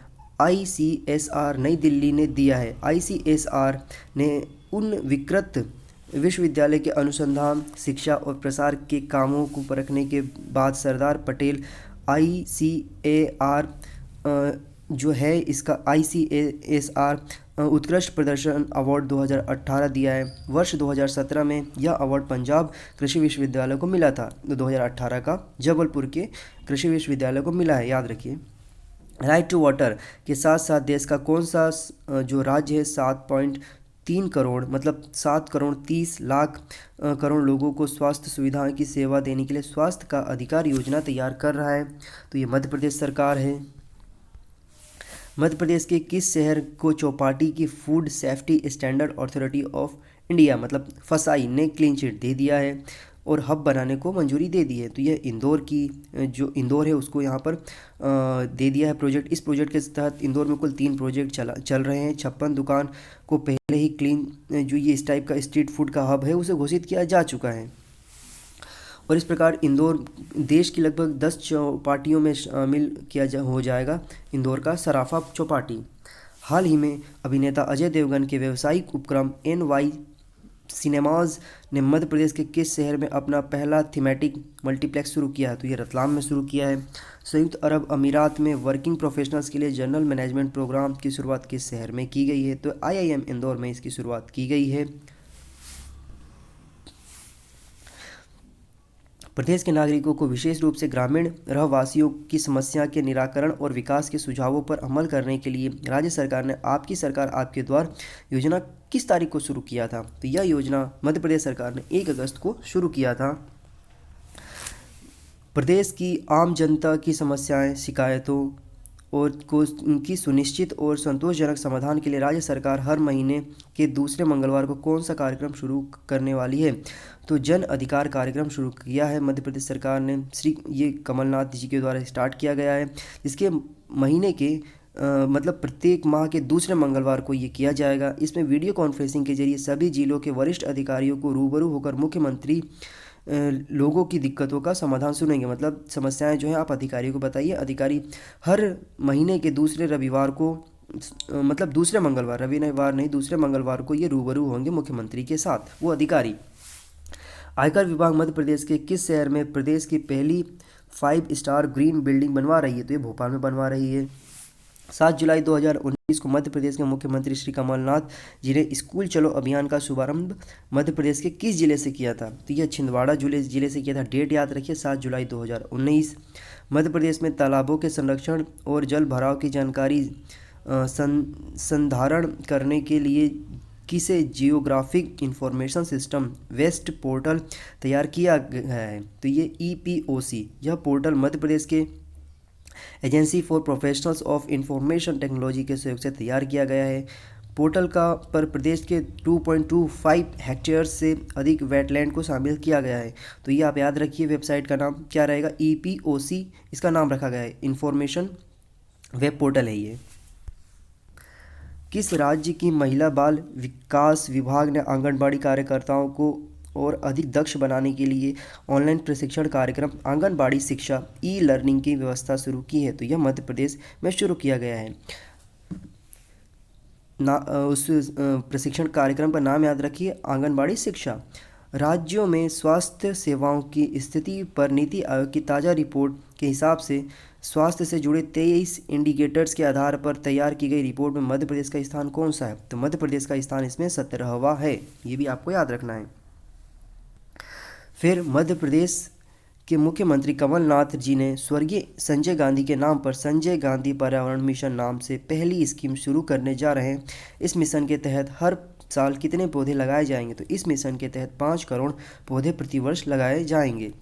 ICSR नई दिल्ली ने दिया है। ICSR ने उन विकृत विश्वविद्यालय के अनुसंधान, शिक्षा और प्रसार के कामों को परखने के बाद सरदार पटेल ICAR जो है इसका ICSR उत्कृष्ट प्रदर्शन अवार्ड 2018 दिया है। वर्ष 2017 में यह अवार्ड पंजाब कृषि विश्वविद्यालय को मिला था। 2018 का जबलपुर के कृषि विश्वविद्यालय को मिला है, याद रखिए। राइट टू वाटर के साथ साथ देश का कौन सा जो राज्य है 7.3 करोड़ मतलब 7 करोड़ 30 लाख करोड़ लोगों को स्वास्थ्य सुविधाओं की सेवा देने के लिए स्वास्थ्य का अधिकार योजना तैयार कर रहा है? तो ये मध्य प्रदेश सरकार है। मध्य प्रदेश के किस शहर को चौपाटी की food safety standard authority of India मतलब फसाई ने क्लीन चिट दे दिया है और हब बनाने को मंजूरी दे दी है? तो यह इंदौर की जो इंदौर है उसको यहाँ पर दे दिया है प्रोजेक्ट। इस प्रोजेक्ट के तहत इंदौर में कुल 3 प्रोजेक्ट चल रहे हैं। 56 दुकान को पहले ही क्लीन जो ये इस टाइप का स्ट्रीट फूड का हब है उसे घोषित किया जा चुका है। और इस प्रकार इंदौर देश की लगभग 10 चौपाटियों में शामिल हो जाएगा इंदौर का सराफा चौपाटी। हाल ही में अभिनेता अजय देवगन के व्यावसायिक उपक्रम NY सिनेमाज ने मध्य प्रदेश के किस शहर में अपना पहला थीमेटिक मल्टीप्लेक्स शुरू किया है? तो ये रतलाम में शुरू किया है। संयुक्त अरब अमीरात में वर्किंग प्रोफेशनल्स के लिए जनरल मैनेजमेंट प्रोग्राम की शुरुआत किस शहर में की गई है? तो IIM इंदौर में इसकी शुरुआत की गई है। प्रदेश के नागरिकों को विशेष रूप से ग्रामीण रहवासियों की समस्या के निराकरण और विकास के सुझावों पर अमल करने के लिए राज्य सरकार ने आपकी सरकार आपके द्वार योजना किस तारीख को शुरू किया था? तो यह योजना मध्य प्रदेश सरकार ने 1 अगस्त को शुरू किया था। प्रदेश की आम जनता की समस्याएं, शिकायतों और की सुनिश्चित और संतोषजनक समाधान के लिए राज्य सरकार हर महीने के दूसरे मंगलवार को कौन सा कार्यक्रम शुरू करने वाली है? तो जन अधिकार कार्यक्रम शुरू किया है मध्य प्रदेश सरकार ने। ये कमलनाथ जी के द्वारा स्टार्ट किया गया है, जिसके महीने के मतलब प्रत्येक माह के दूसरे मंगलवार को ये किया जाएगा। इसमें वीडियो कॉन्फ्रेंसिंग के जरिए सभी जिलों के वरिष्ठ अधिकारियों को रूबरू होकर मुख्यमंत्री लोगों की दिक्कतों का समाधान सुनेंगे। मतलब समस्याएं जो हैं आप अधिकारियों को बताइए। अधिकारी हर महीने के दूसरे रविवार को मतलब दूसरे मंगलवार, रविवार नहीं दूसरे मंगलवार को ये रूबरू होंगे मुख्यमंत्री के साथ वो अधिकारी। आयकर विभाग मध्य प्रदेश के किस शहर में प्रदेश की पहली 5 स्टार ग्रीन बिल्डिंग बनवा रही है? तो ये भोपाल में बनवा रही है। 7 जुलाई 2019 को मध्य प्रदेश के मुख्यमंत्री श्री कमलनाथ जी ने स्कूल चलो अभियान का शुभारंभ मध्य प्रदेश के किस जिले से किया था? तो यह छिंदवाड़ा जिले से किया था। डेट याद रखिए 7 जुलाई 2019। मध्य प्रदेश में तालाबों के संरक्षण और जल भराव की जानकारी संधारण करने के लिए किसे जियोग्राफिक इंफॉर्मेशन सिस्टम वेस्ट पोर्टल तैयार किया गया है? तो ये EPOC यह पोर्टल मध्य प्रदेश के agency for professionals of information technology के सहयोग से तैयार किया गया है। पोर्टल का पर प्रदेश के 2.25 हेक्टेयर से अधिक वेटलैंड को शामिल किया गया है। तो ये आप याद रखिए, वेबसाइट का नाम क्या रहेगा? EPOC इसका नाम रखा गया है, इंफॉर्मेशन वेब पोर्टल है ये। किस राज्य की महिला बाल विकास विभाग ने आंगनबाड़ी कार्यकर्ताओं को और अधिक दक्ष बनाने के लिए ऑनलाइन प्रशिक्षण कार्यक्रम आंगनबाड़ी शिक्षा लर्निंग की व्यवस्था शुरू की है? तो यह मध्य प्रदेश में शुरू किया गया है। उस प्रशिक्षण कार्यक्रम का नाम याद रखिए, आंगनबाड़ी शिक्षा। राज्यों में स्वास्थ्य सेवाओं की स्थिति पर नीति आयोग की ताज़ा रिपोर्ट के हिसाब से स्वास्थ्य से जुड़े 23 इंडिकेटर्स के आधार पर तैयार की गई रिपोर्ट में मध्य प्रदेश का स्थान कौन सा है? तो मध्य प्रदेश का स्थान इसमें 17वां है। ये भी आपको याद रखना है। फिर मध्य प्रदेश के मुख्यमंत्री कमलनाथ जी ने स्वर्गीय संजय गांधी के नाम पर संजय गांधी पर्यावरण मिशन नाम से पहली स्कीम शुरू करने जा रहे हैं। इस मिशन के तहत हर साल कितने पौधे लगाए जाएंगे? तो इस मिशन के तहत 5 करोड़ पौधे प्रतिवर्ष लगाए जाएंगे।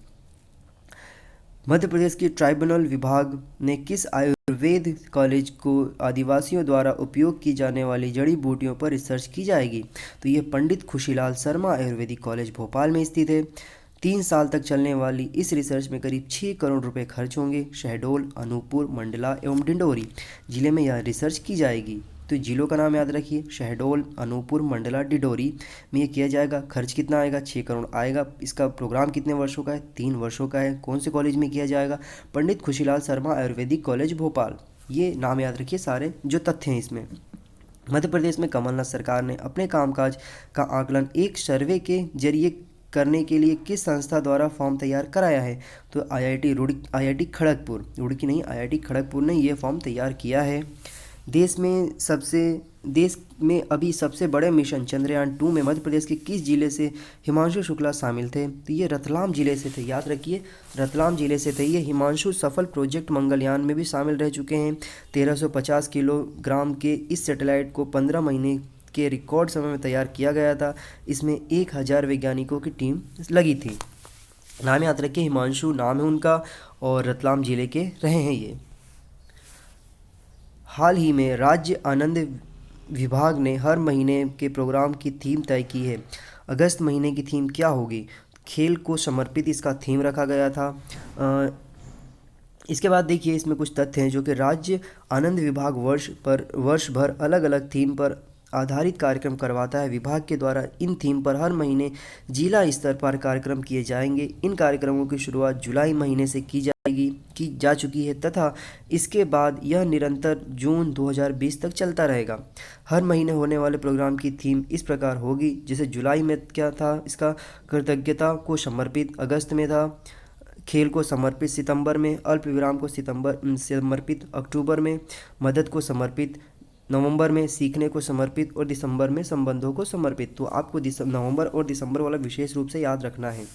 मध्य प्रदेश के ट्राइब्यूनल विभाग ने किस आयुर्वेद कॉलेज को आदिवासियों द्वारा उपयोग की जाने वाली जड़ी बूटियों पर रिसर्च की जाएगी? तो ये पंडित खुशीलाल शर्मा आयुर्वेदिक कॉलेज भोपाल में स्थित है। 3 साल तक चलने वाली इस रिसर्च में करीब 6 करोड़ रुपए खर्च होंगे। शहडोल, अनूपपुर, मंडला एवं डिंडोरी जिले में यह रिसर्च की जाएगी। तो जिलों का नाम याद रखिए, शहडोल, अनूपपुर, मंडला, डिंडोरी में ये किया जाएगा। खर्च कितना आएगा? 6 करोड़ आएगा। इसका प्रोग्राम कितने वर्षों का है? 3 वर्षों का है। कौन से कॉलेज में किया जाएगा? पंडित खुशीलाल शर्मा आयुर्वेदिक कॉलेज भोपाल। ये नाम याद रखिए सारे जो तथ्य हैं इसमें। मध्य प्रदेश में कमलनाथ सरकार ने अपने कामकाज का आकलन एक सर्वे के जरिए करने के लिए किस संस्था द्वारा फॉर्म तैयार कराया है? तो आईआईटी खड़गपुर, रुड़की नहीं, आईआईटी खड़गपुर ने ये फॉर्म तैयार किया है। देश में अभी सबसे बड़े मिशन चंद्रयान 2 में मध्य प्रदेश के किस जिले से हिमांशु शुक्ला शामिल थे? तो ये रतलाम जिले से थे। याद रखिए, रतलाम जिले से थे ये। हिमांशु सफल प्रोजेक्ट मंगलयान में भी शामिल रह चुके हैं। 1350 किलोग्राम के इस सैटेलाइट को 15 महीने के रिकॉर्ड समय में तैयार किया गया था। इसमें 1000 वैज्ञानिकों की टीम लगी थी। नाम याद रखिए, हिमांशु नाम है उनका और रतलाम जिले के रहे हैं ये। हाल ही में राज्य आनंद विभाग ने हर महीने के प्रोग्राम की थीम तय की है। अगस्त महीने की थीम क्या होगी? खेल को समर्पित इसका थीम रखा गया था। इसके बाद देखिए, इसमें कुछ तथ्य हैं जो कि राज्य आनंद विभाग वर्ष भर अलग अलग थीम पर आधारित कार्यक्रम करवाता है। विभाग के द्वारा इन थीम पर हर महीने जिला स्तर पर कार्यक्रम किए जाएंगे। इन कार्यक्रमों की शुरुआत जुलाई महीने से की जा चुकी है तथा इसके बाद यह निरंतर जून 2020 तक चलता रहेगा। हर महीने होने वाले प्रोग्राम की थीम इस प्रकार होगी, जैसे जुलाई में क्या था इसका? कृतज्ञता को समर्पित। अगस्त में था खेल को समर्पित। सितंबर में अल्प विराम को समर्पित। अक्टूबर में मदद को समर्पित। नवंबर में सीखने को समर्पित और दिसंबर में संबंधों को समर्पित। तो आपको नवंबर और दिसंबर वाला विशेष रूप से याद रखना है।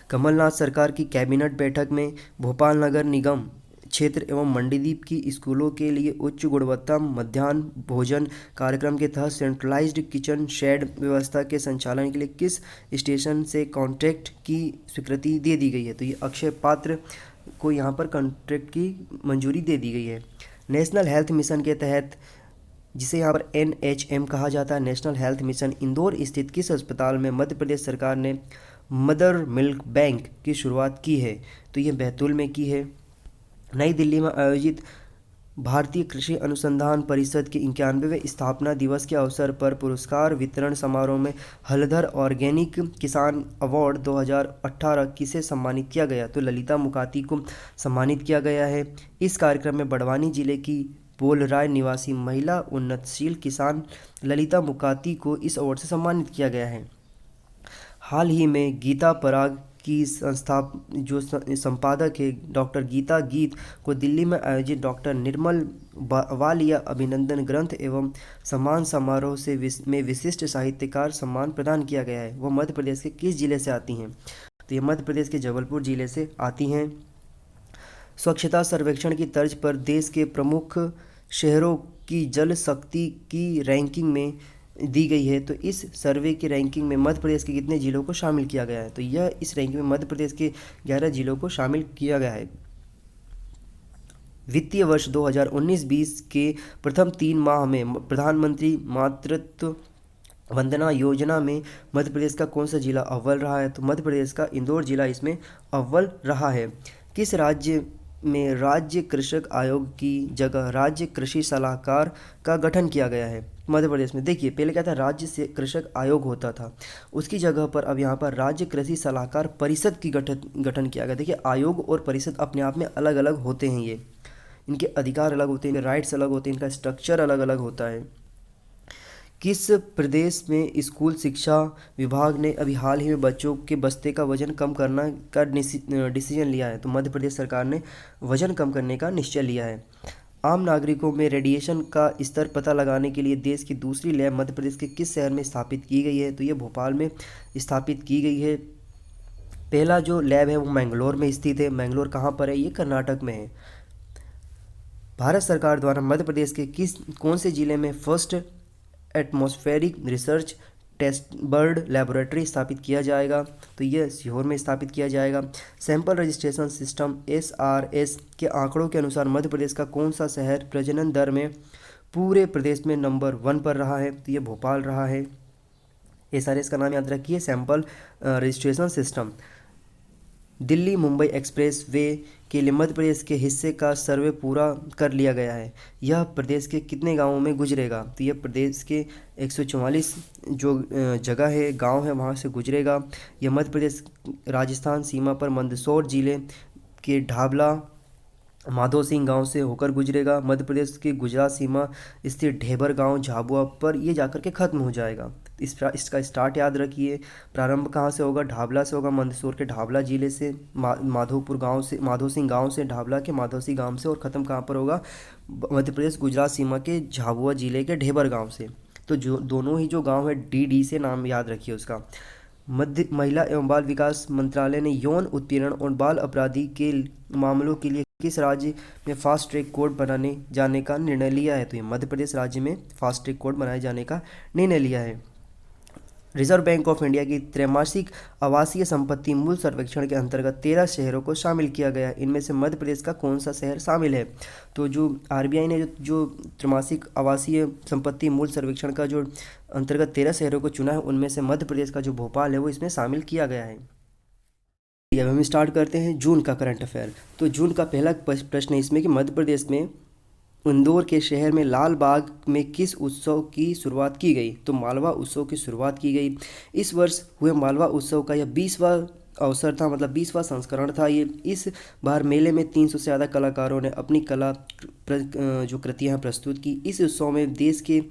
कमलनाथ सरकार की कैबिनेट बैठक में भोपाल नगर निगम क्षेत्र एवं मंडीदीप की स्कूलों के लिए उच्च गुणवत्ता मध्याह्न भोजन कार्यक्रम के तहत सेंट्रलाइज्ड किचन शेड व्यवस्था के संचालन के लिए किस स्टेशन से कॉन्ट्रैक्ट की स्वीकृति दे दी गई है? तो ये अक्षय पात्र को यहाँ पर कॉन्ट्रैक्ट की मंजूरी दे दी गई है। नेशनल हेल्थ मिशन के तहत, जिसे यहाँ पर NHM कहा जाता है, नेशनल हेल्थ मिशन, इंदौर स्थित किस अस्पताल में मध्य प्रदेश सरकार ने मदर मिल्क बैंक की शुरुआत की है? तो ये बैतूल में की है। नई दिल्ली में आयोजित भारतीय कृषि अनुसंधान परिषद के 91वें स्थापना दिवस के अवसर पर पुरस्कार वितरण समारोह में हलधर ऑर्गेनिक किसान अवार्ड 2018 किसे सम्मानित किया गया? तो ललिता मुकाती को सम्मानित किया गया है। इस कार्यक्रम में बड़वानी जिले की बोलराय निवासी महिला उन्नतशील किसान ललिता मुकाती को इस अवार्ड से सम्मानित किया गया है। हाल ही में गीता पराग की संपादक है डॉक्टर गीता गीत को दिल्ली में आयोजित डॉक्टर निर्मल वालिया अभिनंदन ग्रंथ एवं सम्मान समारोह में विशिष्ट साहित्यकार सम्मान प्रदान किया गया है। वह मध्य प्रदेश के किस जिले से आती हैं? तो ये मध्य प्रदेश के जबलपुर जिले से आती हैं। स्वच्छता सर्वेक्षण की तर्ज पर देश के प्रमुख शहरों की जल शक्ति की रैंकिंग में दी गई है। तो इस सर्वे की रैंकिंग में मध्य प्रदेश के कितने जिलों को शामिल किया गया है? तो यह इस रैंकिंग में मध्य प्रदेश के 11 जिलों को शामिल किया गया है। वित्तीय वर्ष 2019-20 के प्रथम 3 माह में प्रधानमंत्री मातृत्व वंदना योजना में मध्य प्रदेश का कौन सा जिला अव्वल रहा है? तो मध्य प्रदेश का इंदौर जिला इसमें अव्वल रहा है। किस राज्य में राज्य कृषक आयोग की जगह राज्य कृषि सलाहकार का गठन किया गया है? मध्य प्रदेश में। देखिए, पहले क्या था? राज्य से कृषक आयोग होता था, उसकी जगह पर अब यहाँ पर राज्य कृषि सलाहकार परिषद की गठन किया गया। देखिए, आयोग और परिषद अपने आप में अलग अलग होते हैं। ये इनके अधिकार अलग होते हैं, इनके राइट्स अलग होते हैं, इनका स्ट्रक्चर अलग अलग होता है। किस प्रदेश में स्कूल शिक्षा विभाग ने अभी हाल ही में बच्चों के बस्ते का वजन कम करना का डिसीजन लिया है? तो मध्य प्रदेश सरकार ने वजन कम करने का निश्चय लिया है। आम नागरिकों में रेडिएशन का स्तर पता लगाने के लिए देश की दूसरी लैब मध्य प्रदेश के किस शहर में स्थापित की गई है? तो ये भोपाल में स्थापित की गई है। पहला जो लैब है वो मैंगलोर में स्थित है। मैंगलोर कहाँ पर है? ये कर्नाटक में है। भारत सरकार द्वारा मध्य प्रदेश के कौन से जिले में first atmospheric research taste bud laboratory स्थापित किया जाएगा? तो यह सीहोर में स्थापित किया जाएगा। सैंपल रजिस्ट्रेशन सिस्टम SRS के आंकड़ों के अनुसार मध्य प्रदेश का कौन सा शहर प्रजनन दर में पूरे प्रदेश में नंबर 1 पर रहा है? तो ये भोपाल रहा है। SRS का नाम याद रखिए, sample registration system. Delhi Mumbai express way के लिए मध्य प्रदेश के हिस्से का सर्वे पूरा कर लिया गया है। यह प्रदेश के कितने गांवों में गुजरेगा? तो यह प्रदेश के 144 जो जगह है, गांव है, वहां से गुजरेगा। यह मध्य प्रदेश राजस्थान सीमा पर मंदसौर जिले के ढाबला माधो सिंह गांव से होकर गुजरेगा। मध्य प्रदेश की गुजरात सीमा स्थित ढेबर गांव झाबुआ पर ये जाकर के ख़त्म हो जाएगा। इसका स्टार्ट याद रखिए। प्रारंभ कहाँ से होगा? ढाबला से होगा, मंदसौर के ढाबला जिले से, माधोपुर गांव से, माधो सिंह गांव से, ढाबला के माधो सिंह गांव से, और ख़त्म कहाँ पर होगा? मध्य प्रदेश गुजरात सीमा के झाबुआ जिले के ढेबर गाँव से। तो जो दोनों ही जो गाँव है DD से नाम याद रखिए उसका। मध्य महिला एवं बाल विकास मंत्रालय ने यौन उत्पीड़न और बाल अपराधी के मामलों के लिए किस राज्य में फास्ट ट्रैक कोर्ट बनाने जाने का निर्णय लिया है? तो ये मध्य प्रदेश राज्य में फास्ट ट्रैक कोर्ट बनाए जाने का निर्णय लिया है। रिजर्व बैंक ऑफ इंडिया की त्रैमासिक आवासीय संपत्ति मूल्य सर्वेक्षण के अंतर्गत 13 शहरों को शामिल किया गया। इनमें से मध्य प्रदेश का कौन सा शहर शामिल है? तो जो RBI ने जो त्रैमासिक आवासीय संपत्ति मूल्य सर्वेक्षण का जो अंतर्गत 13 शहरों को चुना है, उनमें से मध्य प्रदेश का जो भोपाल है वो इसमें शामिल किया गया है। अब हम स्टार्ट करते हैं जून का करंट अफेयर। तो जून का पहला प्रश्न है इसमें कि मध्य प्रदेश में इंदौर के शहर में लाल बाग में किस उत्सव की शुरुआत की गई? तो मालवा उत्सव की शुरुआत की गई। इस वर्ष हुए मालवा उत्सव का यह 20वां अवसर था, मतलब 20वां संस्करण था ये। इस बार मेले में 300 से ज़्यादा कलाकारों ने अपनी कला जो कृतियाँ प्रस्तुत की। इस उत्सव में देश के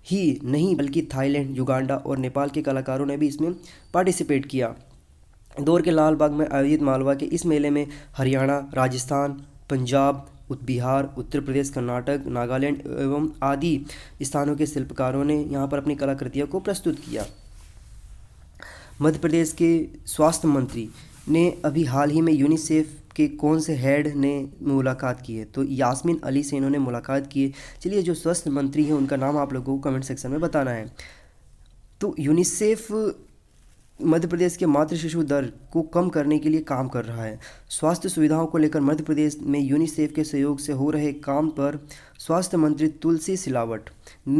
ही नहीं बल्कि थाईलैंड, युगांडा और नेपाल के कलाकारों ने भी इसमें पार्टिसिपेट किया। इंदौर के लाल बाग में आयोजित मालवा के इस मेले में हरियाणा, राजस्थान, पंजाब, बिहार, उत्तर प्रदेश, कर्नाटक, नागालैंड एवं आदि स्थानों के शिल्पकारों ने यहाँ पर अपनी कलाकृतियों को प्रस्तुत किया। मध्य प्रदेश के स्वास्थ्य मंत्री ने अभी हाल ही में यूनिसेफ के कौन से हेड ने मुलाकात की है? तो यास्मीन अली से इन्होंने मुलाकात की है। चलिए, जो स्वास्थ्य मंत्री हैं उनका नाम आप लोगों को कमेंट सेक्शन में बताना है। तो यूनिसेफ मध्य प्रदेश के मातृ शिशु दर को कम करने के लिए काम कर रहा है। स्वास्थ्य सुविधाओं को लेकर मध्य प्रदेश में यूनिसेफ के सहयोग से हो रहे काम पर स्वास्थ्य मंत्री तुलसी सिलावट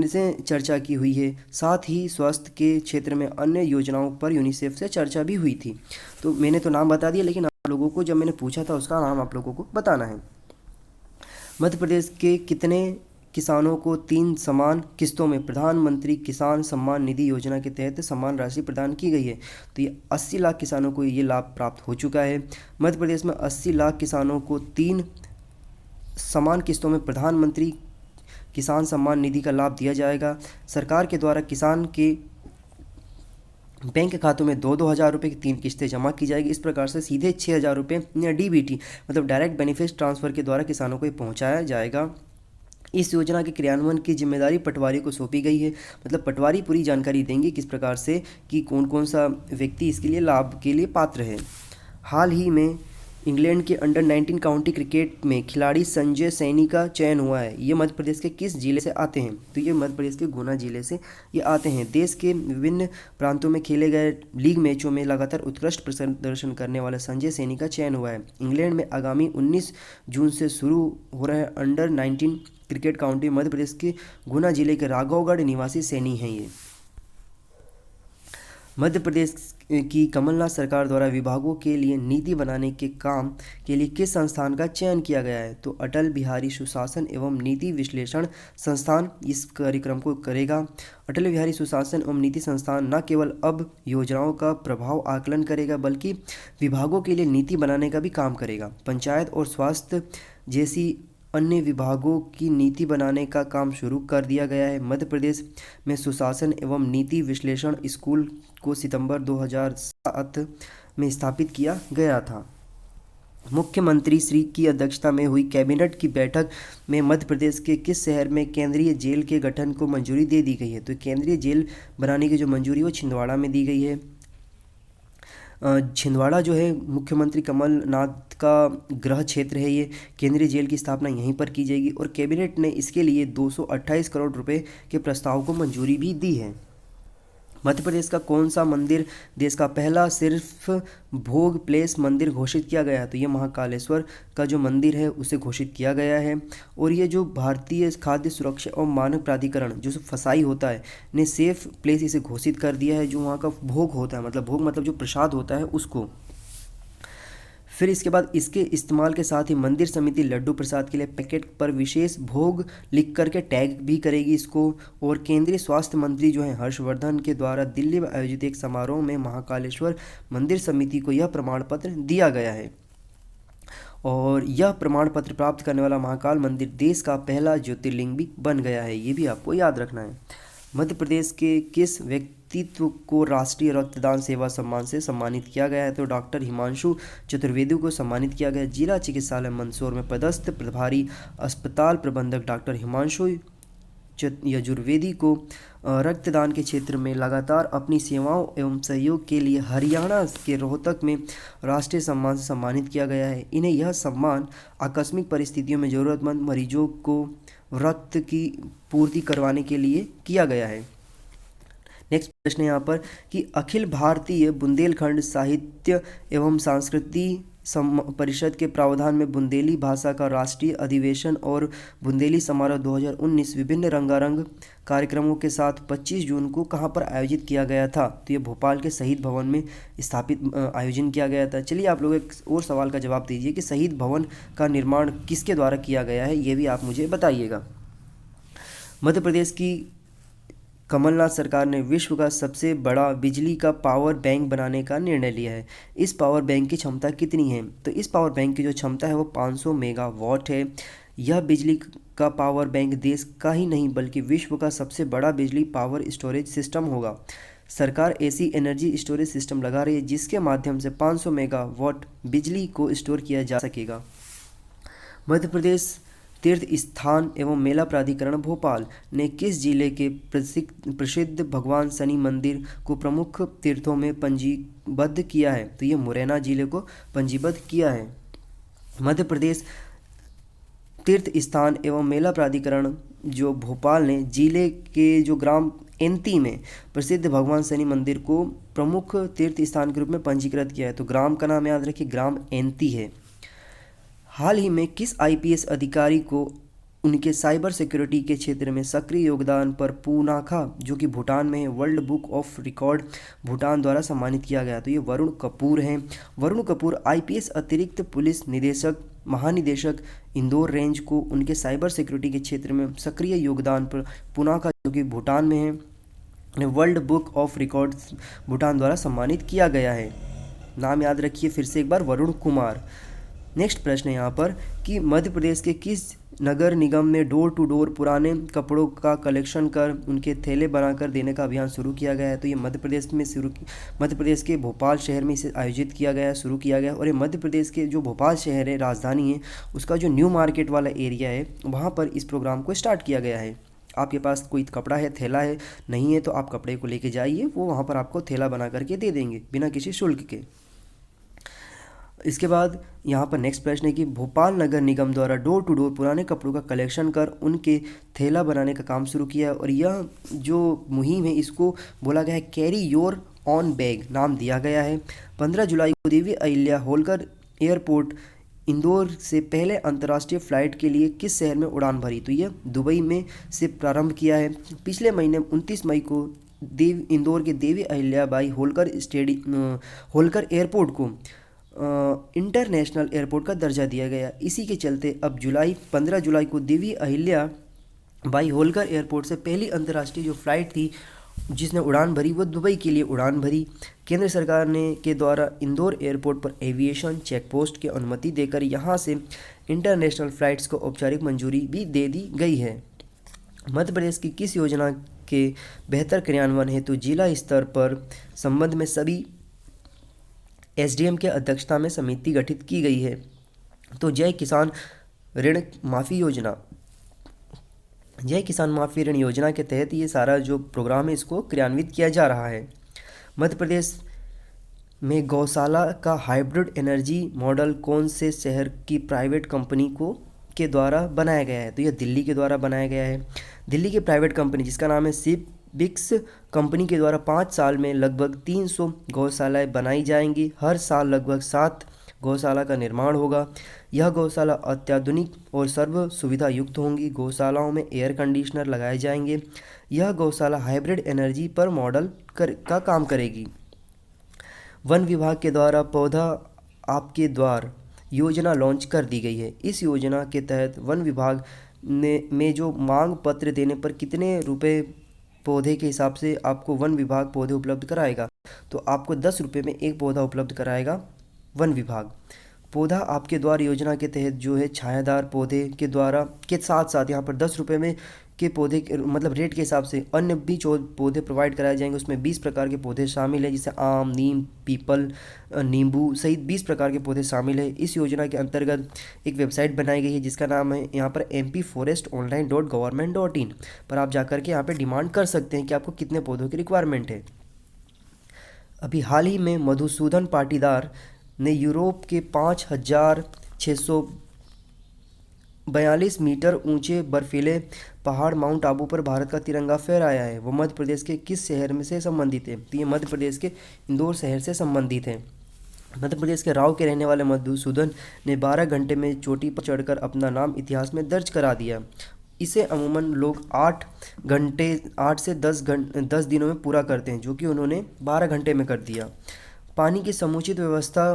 से चर्चा की हुई है। साथ ही स्वास्थ्य के क्षेत्र में अन्य योजनाओं पर यूनिसेफ से चर्चा भी हुई थी। तो मैंने तो नाम बता दिया, लेकिन आप लोगों को जब मैंने पूछा था उसका नाम आप लोगों को बताना है। मध्य प्रदेश के कितने किसानों को 3 समान किस्तों में प्रधानमंत्री किसान सम्मान निधि योजना के तहत समान राशि प्रदान की गई है? तो ये 80 लाख किसानों को ये लाभ प्राप्त हो चुका है। मध्य प्रदेश में 80 लाख किसानों को 3 समान किस्तों में प्रधानमंत्री किसान सम्मान निधि का लाभ दिया जाएगा। सरकार के द्वारा किसान के बैंक खातों में 2-2 हज़ार रुपये की 3 किस्तें जमा की जाएगी। इस प्रकार से सीधे 6,000 रुपये या DBT मतलब डायरेक्ट बेनिफिट ट्रांसफ़र के द्वारा किसानों को ये पहुँचाया जाएगा। इस योजना के क्रियान्वयन की जिम्मेदारी पटवारी को सौंपी गई है। मतलब पटवारी पूरी जानकारी देंगे किस प्रकार से कि कौन कौन सा व्यक्ति इसके लिए लाभ के लिए पात्र है। हाल ही में इंग्लैंड के अंडर 19 काउंटी क्रिकेट में खिलाड़ी संजय सैनी का चयन हुआ है। ये मध्य प्रदेश के किस जिले से आते हैं? तो ये मध्य प्रदेश के गुना जिले से ये आते हैं। देश के विभिन्न प्रांतों में खेले गए लीग मैचों में लगातार उत्कृष्ट प्रदर्शन करने वाले संजय सैनी का चयन हुआ है। इंग्लैंड में आगामी 19 जून से शुरू हो रहे under 19 cricket county Madhya Pradesh के गुना जिले के राघवगढ़ निवासी सैनी हैं ये। मध्य प्रदेश की कमलनाथ सरकार द्वारा विभागों के लिए नीति बनाने के काम के लिए किस संस्थान का चयन किया गया है? तो अटल बिहारी सुशासन एवं नीति विश्लेषण संस्थान इस कार्यक्रम को करेगा। अटल बिहारी सुशासन एवं नीति संस्थान न केवल अब योजनाओं का प्रभाव आकलन करेगा बल्कि विभागों के लिए नीति बनाने का भी काम करेगा। पंचायत और स्वास्थ्य जैसी अन्य विभागों की नीति बनाने का काम शुरू कर दिया गया है। मध्य प्रदेश में सुशासन एवं नीति विश्लेषण स्कूल को सितंबर 2007 में स्थापित किया गया था। मुख्यमंत्री श्री की अध्यक्षता में हुई कैबिनेट की बैठक में मध्य प्रदेश के किस शहर में केंद्रीय जेल के गठन को मंजूरी दे दी गई है? तो केंद्रीय जेल बनाने की जो मंजूरी वो छिंदवाड़ा में दी गई है। छिंदवाड़ा जो है मुख्यमंत्री कमलनाथ का गृह क्षेत्र है। ये केंद्रीय जेल की स्थापना यहीं पर की जाएगी और कैबिनेट ने इसके लिए 228 करोड़ रुपए के प्रस्ताव को मंजूरी भी दी है। मध्य प्रदेश का कौन सा मंदिर देश का पहला सिर्फ भोग प्लेस मंदिर घोषित किया गया है? तो ये महाकालेश्वर का जो मंदिर है उसे घोषित किया गया है। और ये जो भारतीय खाद्य सुरक्षा और मानक प्राधिकरण जो फसाई होता है ने सेफ प्लेस इसे घोषित कर दिया है, जो वहाँ का भोग होता है, मतलब भोग मतलब जो प्रसाद होता है उसको। फिर इसके बाद इसके इस्तेमाल के साथ ही मंदिर समिति लड्डू प्रसाद के लिए पैकेट पर विशेष भोग लिख करके टैग भी करेगी इसको। और केंद्रीय स्वास्थ्य मंत्री जो है हर्षवर्धन के द्वारा दिल्ली में आयोजित एक समारोह में महाकालेश्वर मंदिर समिति को यह प्रमाण पत्र दिया गया है। और यह प्रमाण पत्र प्राप्त करने वाला महाकाल मंदिर देश का पहला ज्योतिर्लिंग भी बन गया है, ये भी आपको याद रखना है। मध्य प्रदेश के किस व्यक्तित्व को राष्ट्रीय रक्तदान सेवा सम्मान से सम्मानित किया गया है? तो डॉक्टर हिमांशु चतुर्वेदी को सम्मानित किया गया। जिला चिकित्सालय मंदसौर में पदस्थ प्रभारी अस्पताल प्रबंधक डॉक्टर हिमांशु यजुर्वेदी को रक्तदान के क्षेत्र में लगातार अपनी सेवाओं एवं सहयोग के लिए हरियाणा के रोहतक में राष्ट्रीय सम्मान से सम्मानित किया गया है। इन्हें यह सम्मान आकस्मिक परिस्थितियों में ज़रूरतमंद मरीजों को रक्त की पूर्ति करवाने के लिए किया गया है। नेक्स्ट प्रश्न है यहाँ पर कि अखिल भारतीय बुंदेलखंड साहित्य एवं संस्कृति परिषद के प्रावधान में बुंदेली भाषा का राष्ट्रीय अधिवेशन और बुंदेली समारोह 2019 विभिन्न रंगारंग कार्यक्रमों के साथ 25 जून को कहाँ पर आयोजित किया गया था? तो ये भोपाल के शहीद भवन में स्थापित आयोजन किया गया था। चलिए आप लोग एक और सवाल का जवाब दीजिए कि शहीद भवन का निर्माण किसके द्वारा किया गया है, ये भी आप मुझे बताइएगा। मध्य प्रदेश की कमलनाथ सरकार ने विश्व का सबसे बड़ा बिजली का पावर बैंक बनाने का निर्णय लिया है। इस पावर बैंक की क्षमता कितनी है? तो इस पावर बैंक की जो क्षमता है वो 500 मेगावाट है। यह बिजली का पावर बैंक देश का ही नहीं बल्कि विश्व का सबसे बड़ा बिजली पावर स्टोरेज सिस्टम होगा। सरकार ऐसी एनर्जी स्टोरेज सिस्टम लगा रही है जिसके माध्यम से 500 मेगावाट बिजली को स्टोर किया जा सकेगा। मध्य प्रदेश तीर्थ स्थान एवं मेला प्राधिकरण भोपाल ने किस जिले के प्रसिद्ध भगवान शनि मंदिर को प्रमुख तीर्थों में पंजीबद्ध किया है? तो ये मुरैना जिले को पंजीबद्ध किया है। मध्य प्रदेश तीर्थ स्थान एवं मेला प्राधिकरण जो भोपाल ने जिले के जो ग्राम एंती में प्रसिद्ध भगवान शनि मंदिर को प्रमुख तीर्थ स्थान के रूप में पंजीकृत किया है। तो ग्राम का नाम याद रखिए, ग्राम एंती है। हाल ही में किस आईपीएस अधिकारी को उनके साइबर सिक्योरिटी के क्षेत्र में सक्रिय योगदान पर पूनाखा जो कि भूटान में है world book of record Bhutan द्वारा सम्मानित किया गया? तो ये वरुण कपूर हैं। वरुण कपूर आईपीएस अतिरिक्त पुलिस निदेशक महानिदेशक इंदौर रेंज को उनके साइबर सिक्योरिटी के क्षेत्र में सक्रिय योगदान पर पूनाखा जो कि भूटान में है world book of records Bhutan द्वारा सम्मानित किया गया है। नाम याद रखिए फिर से एक बार, वरुण कुमार। नेक्स्ट प्रश्न है यहाँ पर कि मध्य प्रदेश के किस नगर निगम में डोर टू डोर पुराने कपड़ों का कलेक्शन कर उनके थैले बनाकर देने का अभियान शुरू किया गया है? तो ये मध्य प्रदेश के भोपाल शहर में इसे आयोजित किया गया, शुरू किया गया। और ये मध्य प्रदेश के जो भोपाल शहर है, राजधानी है, उसका जो न्यू मार्केट वाला एरिया है वहाँ पर इस प्रोग्राम को स्टार्ट किया गया है। आपके पास कोई कपड़ा है, थैला है, नहीं है तो आप कपड़े को लेके जाइए, वो वहाँ पर आपको थैला बना करके दे देंगे बिना किसी शुल्क के। इसके बाद यहाँ पर नेक्स्ट प्रश्न है कि भोपाल नगर निगम द्वारा डोर टू डोर पुराने कपड़ों का कलेक्शन कर उनके थैला बनाने का काम शुरू किया और यह जो मुहिम है इसको बोला गया है कैरी योर ऑन बैग नाम दिया गया है। 15 जुलाई को देवी अहिल्या होलकर एयरपोर्ट इंदौर से पहले अंतर्राष्ट्रीय फ़्लाइट के लिए किस शहर में उड़ान भरी? तो यह दुबई में से प्रारंभ किया है। पिछले महीने 29 मई को इंदौर के देवी अहिल्याबाई होलकर एयरपोर्ट को इंटरनेशनल एयरपोर्ट का दर्जा दिया गया। इसी के चलते अब 15 जुलाई को देवी अहिल्या बाई होलकर एयरपोर्ट से पहली अंतर्राष्ट्रीय जो फ़्लाइट थी जिसने उड़ान भरी वो दुबई के लिए उड़ान भरी। केंद्र सरकार ने के द्वारा इंदौर एयरपोर्ट पर एविएशन चेक पोस्ट की अनुमति देकर यहां से इंटरनेशनल फ्लाइट्स को औपचारिक मंजूरी भी दे दी गई है। मध्य प्रदेश की किस योजना के बेहतर क्रियान्वयन हेतु जिला स्तर पर संबंध में सभी एसडीएम के अध्यक्षता में समिति गठित की गई है? तो जय किसान ऋण माफ़ी योजना। जय किसान माफ़ी ऋण योजना के तहत ये सारा जो प्रोग्राम है इसको क्रियान्वित किया जा रहा है। मध्य प्रदेश में गौशाला का हाइब्रिड एनर्जी मॉडल कौन से शहर की प्राइवेट कंपनी को के द्वारा बनाया गया है? तो यह दिल्ली के द्वारा बनाया गया है। दिल्ली की प्राइवेट कंपनी जिसका नाम है सिविक्स कंपनी के द्वारा 5 साल में लगभग 300 गौशालाएँ बनाई जाएंगी। हर साल लगभग 7 गौशाला का निर्माण होगा। यह गौशाला अत्याधुनिक और सर्व सुविधा युक्त होंगी। गौशालाओं में एयर कंडीशनर लगाए जाएंगे। यह गौशाला हाइब्रिड एनर्जी पर मॉडल का काम करेगी। वन विभाग के द्वारा पौधा आपके द्वार योजना लॉन्च कर दी गई है। इस योजना के तहत वन विभाग में जो मांग पत्र देने पर कितने रुपए पौधे के हिसाब से आपको वन विभाग पौधे उपलब्ध कराएगा? तो आपको 10 रुपये में एक पौधा उपलब्ध कराएगा वन विभाग। पौधा आपके द्वार योजना के तहत जो है छायादार पौधे के द्वारा के साथ साथ यहाँ पर 10 रुपये में के पौधे मतलब रेट के हिसाब से अन्य भी पौधे प्रोवाइड कराए जाएंगे। उसमें 20 प्रकार के पौधे शामिल हैं, जैसे आम, नीम, पीपल, नींबू सहित 20 प्रकार के पौधे शामिल हैं। इस योजना के अंतर्गत एक वेबसाइट बनाई गई है जिसका नाम है यहाँ पर mp.forest.online.government.in पर आप जाकर के यहाँ पर डिमांड कर सकते हैं कि आपको कितने पौधों की रिक्वायरमेंट है। अभी हाल ही में मधुसूदन पाटीदार ने यूरोप के 5,642 मीटर ऊंचे बर्फीले पहाड़ माउंट आबू पर भारत का तिरंगा फहराया है। वो मध्य प्रदेश के किस शहर में से संबंधित है? तो ये मध्य प्रदेश के इंदौर शहर से संबंधित है। मध्य प्रदेश के राव के रहने वाले मधुसूदन ने 12 घंटे में चोटी पर चढ़कर अपना नाम इतिहास में दर्ज करा दिया। इसे अमूमन लोग 8 से 10 दिनों में पूरा करते हैं, जो कि उन्होंने 12 घंटे में कर दिया। पानी की समुचित व्यवस्था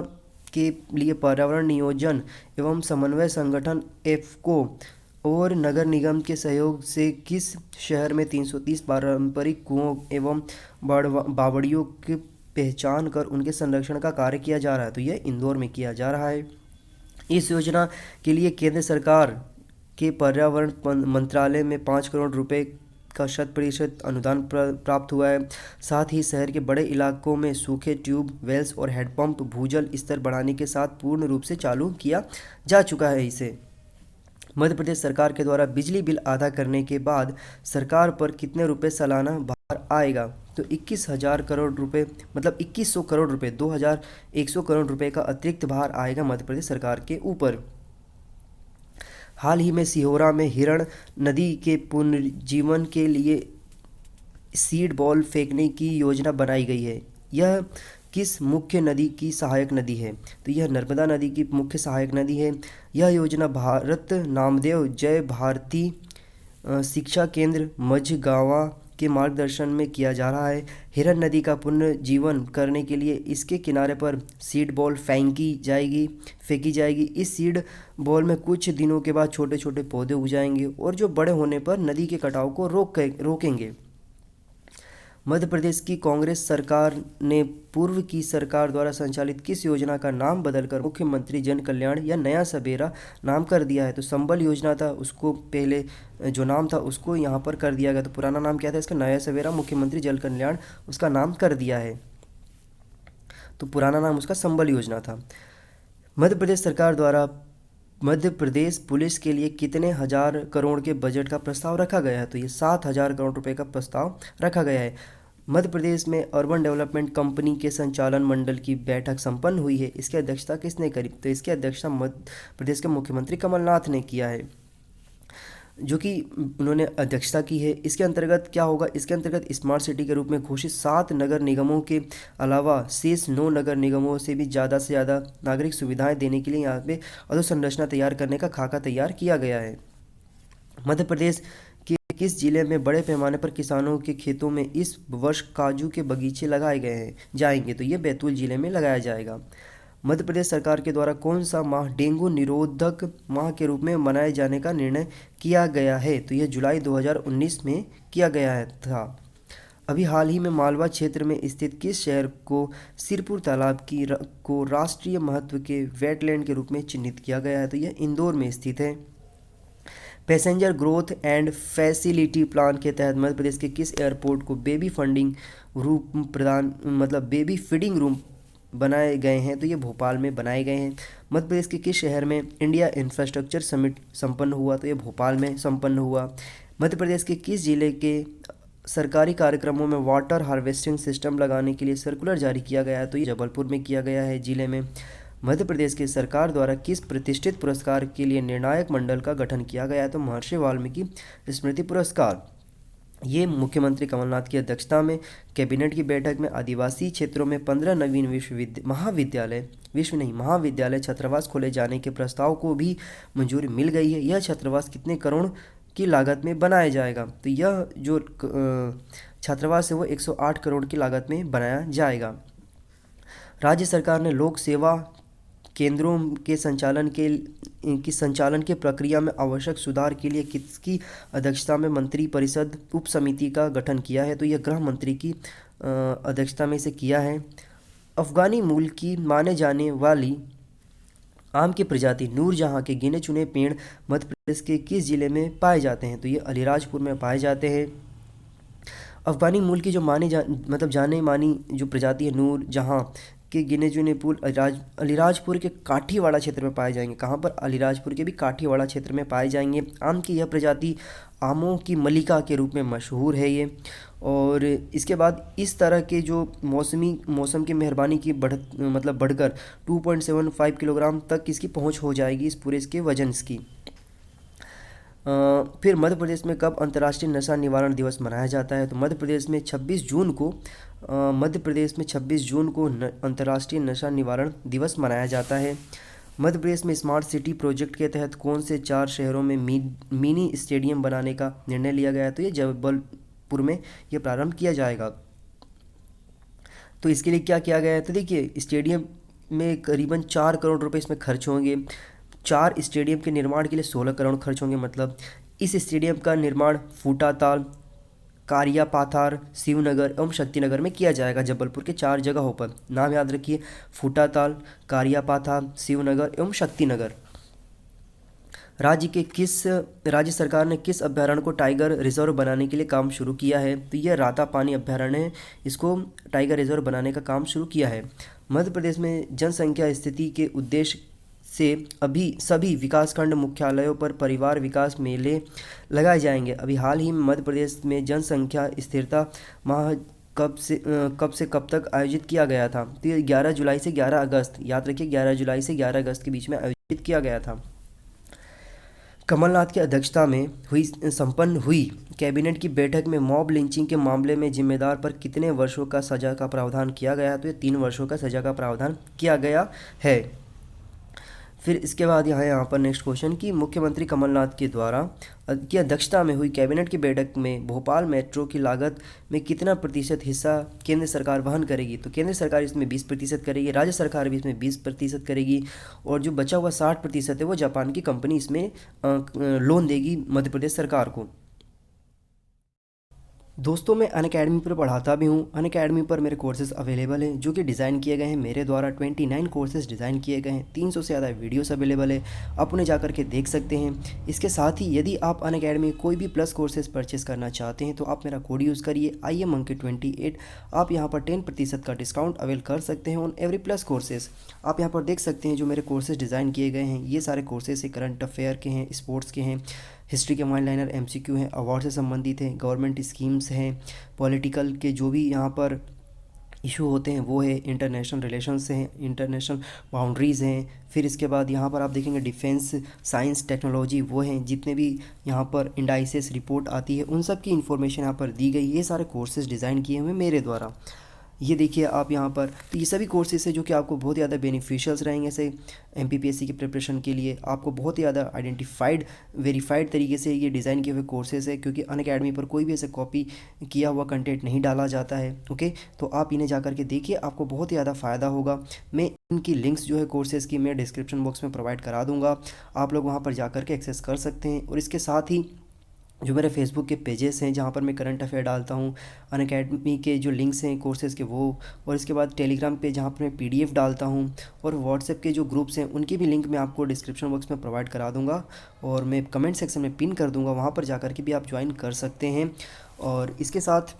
के लिए पर्यावरण नियोजन एवं समन्वय संगठन एफको और नगर निगम के सहयोग से किस शहर में 330 पारंपरिक कुओं एवं बावड़ियों की पहचान कर उनके संरक्षण का कार्य किया जा रहा है? तो यह इंदौर में किया जा रहा है। इस योजना के लिए केंद्र सरकार के पर्यावरण मंत्रालय में 5 करोड़ रुपए का 100% अनुदान प्राप्त हुआ है। साथ ही शहर के बड़े इलाकों में सूखे ट्यूब वेल्स और हैंडपंप भूजल स्तर बढ़ाने के साथ पूर्ण रूप से चालू किया जा चुका है। इसे मध्य प्रदेश सरकार के द्वारा बिजली बिल अदा करने के बाद सरकार पर कितने रुपए सालाना भार आएगा? तो 21,000 करोड़ रुपए मतलब 2100 करोड़ रुपए 2100 करोड़ रुपए का अतिरिक्त भार आएगा मध्य प्रदेश सरकार के ऊपर। हाल ही में सिहोरा में हिरण नदी के पुनर्जीवन के लिए सीड बॉल फेंकने की योजना बनाई गई है। यह किस मुख्य नदी की सहायक नदी है? तो यह नर्मदा नदी की मुख्य सहायक नदी है। यह योजना भारत नामदेव जय भारती शिक्षा केंद्र मझगावा के मार्गदर्शन में किया जा रहा है। हिरन नदी का पुनर्जीवन करने के लिए इसके किनारे पर सीड बॉल फेंकी जाएगी। इस सीड बॉल में कुछ दिनों के बाद छोटे छोटे पौधे उग जाएंगे और जो बड़े होने पर नदी के कटाव को रोकेंगे। मध्य प्रदेश की कांग्रेस सरकार ने पूर्व की सरकार द्वारा संचालित किस योजना का नाम बदलकर मुख्यमंत्री जन कल्याण या नया सवेरा नाम कर दिया है? तो संबल योजना था, उसको पहले जो नाम था उसको यहाँ पर कर दिया गया। तो पुराना नाम क्या था इसका? नया सवेरा मुख्यमंत्री जन कल्याण उसका नाम कर दिया है। तो पुराना नाम उसका संबल योजना था। मध्य प्रदेश सरकार द्वारा मध्य प्रदेश पुलिस के लिए कितने हजार करोड़ के बजट का प्रस्ताव रखा गया है? तो ये 7,000 करोड़ रुपए का प्रस्ताव रखा गया है। मध्य प्रदेश में अर्बन डेवलपमेंट कंपनी के संचालन मंडल की बैठक संपन्न हुई है। इसकी अध्यक्षता किसने करी? तो इसकी अध्यक्षता मध्य प्रदेश के मुख्यमंत्री कमलनाथ ने किया है, जो कि उन्होंने अध्यक्षता की है। इसके अंतर्गत क्या होगा? इसके अंतर्गत स्मार्ट सिटी के रूप में घोषित 7 नगर निगमों के अलावा शेष 9 नगर निगमों से भी ज़्यादा से ज़्यादा नागरिक सुविधाएं देने के लिए यहाँ पे अधोसंरचना तैयार करने का खाका तैयार किया गया है। मध्य प्रदेश के किस जिले में बड़े पैमाने पर किसानों के खेतों में इस वर्ष काजू के बगीचे लगाए जाएंगे? तो ये बैतूल जिले में लगाया जाएगा। मध्य प्रदेश सरकार के द्वारा कौन सा माह डेंगू निरोधक माह के रूप में मनाए जाने का निर्णय किया गया है? तो यह जुलाई 2019 में किया गया था। अभी हाल ही में मालवा क्षेत्र में स्थित किस शहर को सिरपुर तालाब को राष्ट्रीय महत्व के वेटलैंड के रूप में चिन्हित किया गया है? तो यह इंदौर में स्थित है। Passenger growth and facility plan के तहत मध्य प्रदेश के किस एयरपोर्ट को बेबी फंडिंग रूप प्रदान मतलब बेबी फीडिंग रूम बनाए गए हैं? तो ये भोपाल में बनाए गए हैं। मध्य प्रदेश के किस शहर में इंडिया इंफ्रास्ट्रक्चर समिट संपन्न हुआ? तो ये भोपाल में संपन्न हुआ। मध्य प्रदेश के किस जिले के सरकारी कार्यक्रमों में वाटर हार्वेस्टिंग सिस्टम लगाने के लिए सर्कुलर जारी किया गया है? तो ये जबलपुर में किया गया है जिले में। मध्य प्रदेश की सरकार द्वारा किस प्रतिष्ठित पुरस्कार के लिए निर्णायक मंडल का गठन किया गया है? तो महर्षि वाल्मीकि स्मृति पुरस्कार। ये मुख्यमंत्री कमलनाथ की अध्यक्षता में कैबिनेट की बैठक में आदिवासी क्षेत्रों में 15 नवीन महाविद्यालय छात्रावास खोले जाने के प्रस्ताव को भी मंजूरी मिल गई है। यह छात्रावास कितने करोड़ की लागत में बनाया जाएगा? तो यह जो छात्रावास है वो 108 करोड़ की लागत में बनाया जाएगा। राज्य सरकार ने लोक सेवा केंद्रों के संचालन के प्रक्रिया में आवश्यक सुधार के लिए किसकी अध्यक्षता में मंत्री परिषद उप समिति का गठन किया है? तो यह गृह मंत्री की अध्यक्षता में इसे किया है। अफगानी मूल की माने जाने वाली आम की प्रजाति नूरजहां के गिने चुने पेड़ मध्य प्रदेश के किस जिले में पाए जाते हैं? तो ये अलीराजपुर में पाए जाते हैं। अफगानी मूल की जो जाने मानी जो प्रजाति है नूरजहां के गिने चुने फूल अलीराजपुर के काठीवाड़ा क्षेत्र में पाए जाएंगे। कहाँ पर? अलीराजपुर के भी काठीवाड़ा क्षेत्र में पाए जाएंगे। आम की यह प्रजाति आमों की मलिका के रूप में मशहूर है ये। और इसके बाद इस तरह के जो मौसम की मेहरबानी की बढ़कर 2.75 किलोग्राम तक इसकी पहुंच हो जाएगी इस पूरे इसके वजन की। फिर मध्य प्रदेश में कब अंतर्राष्ट्रीय नशा निवारण दिवस मनाया जाता है? तो मध्य प्रदेश में 26 जून को अंतर्राष्ट्रीय नशा निवारण दिवस मनाया जाता है। मध्य प्रदेश में स्मार्ट सिटी प्रोजेक्ट के तहत कौन से 4 शहरों में मिनी स्टेडियम बनाने का निर्णय लिया गया है? तो ये जबलपुर में ये प्रारंभ किया जाएगा। तो इसके लिए क्या किया गया है? तो देखिए, स्टेडियम में करीबन 4 करोड़ रुपए इसमें खर्च होंगे। 4 स्टेडियम के निर्माण के लिए 16 करोड़ खर्च होंगे। मतलब इस स्टेडियम का निर्माण फूटाताल, कारियापाथार, शिवनगर एवं शक्तिनगर में किया जाएगा। जबलपुर के 4 जगहों पर नाम याद रखिए, फूटाताल, कारियापाथार, शिवनगर एवं शक्तिनगर। राज्य सरकार ने किस अभ्यारण्य को टाइगर रिजर्व बनाने के लिए काम शुरू किया है? तो यह रातापानी अभ्यारण्य है, इसको टाइगर रिजर्व बनाने का काम शुरू किया है। मध्य प्रदेश में जनसंख्या स्थिति के उद्देश्य से अभी सभी विकासखंड मुख्यालयों पर परिवार विकास मेले लगाए जाएंगे। अभी हाल ही में मध्य प्रदेश में जनसंख्या स्थिरता माह कब से कब तक आयोजित किया गया था? तो ये 11 जुलाई से 11 अगस्त, याद रखिए 11 जुलाई से 11 अगस्त के बीच में आयोजित किया गया था। कमलनाथ की अध्यक्षता में संपन्न हुई कैबिनेट की बैठक में मॉब लिंचिंग के मामले में जिम्मेदार पर कितने वर्षों का सजा का प्रावधान किया गया? तो ये 3 वर्षों का सजा का प्रावधान किया गया है। फिर इसके बाद यहाँ पर नेक्स्ट क्वेश्चन कि मुख्यमंत्री कमलनाथ के द्वारा की अध्यक्षता में हुई कैबिनेट की बैठक में भोपाल मेट्रो की लागत में कितना प्रतिशत हिस्सा केंद्र सरकार वहन करेगी? तो केंद्र सरकार इसमें 20% करेगी, राज्य सरकार भी इसमें 20% करेगी, और जो बचा हुआ 60% है वो जापान की कंपनी इसमें लोन देगी मध्य प्रदेश सरकार को। दोस्तों, मैं अनअकैडमी पर पढ़ाता भी हूँ। अनअकैडमी पर मेरे कोर्सेज़ अवेलेबल हैं जो कि डिज़ाइन किए गए हैं मेरे द्वारा। 29 कोर्सेज़ डिज़ाइन किए गए हैं, 300 से ज़्यादा वीडियोस अवेलेबल है, आप उन्हें जा करके देख सकते हैं। इसके साथ ही यदि आप अनअकैडमी कोई भी प्लस कोर्सेज़ परचेस करना चाहते हैं तो आप मेरा कोड यूज़ करिए IMAnkit28। आप यहाँ पर 10% का डिस्काउंट अवेल कर सकते हैं ऑन एवरी प्लस कोर्सेज़। आप यहाँ पर देख सकते हैं जो मेरे कोर्सेज़ डिज़ाइन किए गए हैं, ये सारे कोर्सेज़ हैं, करंट अफेयर के हैं, स्पोर्ट्स के हैं, हिस्ट्री के वन लाइनर MCQ हैं, अवार्ड से संबंधित हैं, गवर्नमेंट स्कीम्स हैं, पॉलिटिकल के जो भी यहाँ पर इशू होते हैं वो है, इंटरनेशनल रिलेशंस हैं, इंटरनेशनल बाउंड्रीज़ हैं। फिर इसके बाद यहाँ पर आप देखेंगे डिफेंस, साइंस, टेक्नोलॉजी, वो हैं जितने भी यहाँ पर इंडाइसेस रिपोर्ट आती है उन सब की इन्फॉर्मेशन यहाँ पर दी गई। ये सारे कोर्सेज़ डिज़ाइन किए हुए मेरे द्वारा। ये देखिए आप यहाँ पर, तो ये सभी कोर्सेज है जो कि आपको बहुत ज़्यादा बेनिफिशियल्स रहेंगे। ऐसे MPPSC की प्रिपरेशन के लिए आपको बहुत ही ज़्यादा आइडेंटिफाइड, वेरीफाइड तरीके से ये डिज़ाइन किए हुए कोर्सेज है, क्योंकि अनअकैडमी पर कोई भी ऐसे कॉपी किया हुआ कंटेंट नहीं डाला जाता है। ओके, तो आप इन्हें जा करके देखिए, आपको बहुत ही ज़्यादा फ़ायदा होगा। मैं इनकी लिंक्स जो है कोर्सेज़ की मैं डिस्क्रिप्शन बॉक्स में प्रोवाइड करा दूँगा, आप लोग वहाँ पर जा कर के एक्सेस कर सकते हैं। और इसके साथ ही जो मेरे फेसबुक के पेजेस हैं जहाँ पर मैं करंट अफेयर डालता हूँ, अनअकैडमी के जो लिंक्स हैं कोर्सेज़ के वो, और इसके बाद टेलीग्राम पे जहाँ पर मैं पीडीएफ डालता हूँ, और व्हाट्सएप के जो ग्रुप्स हैं उनकी भी लिंक मैं आपको डिस्क्रिप्शन बॉक्स में प्रोवाइड करा दूँगा, और मैं कमेंट सेक्शन में पिन कर दूँगा, वहाँ पर जा कर के भी आप ज्वाइन कर सकते हैं। और इसके साथ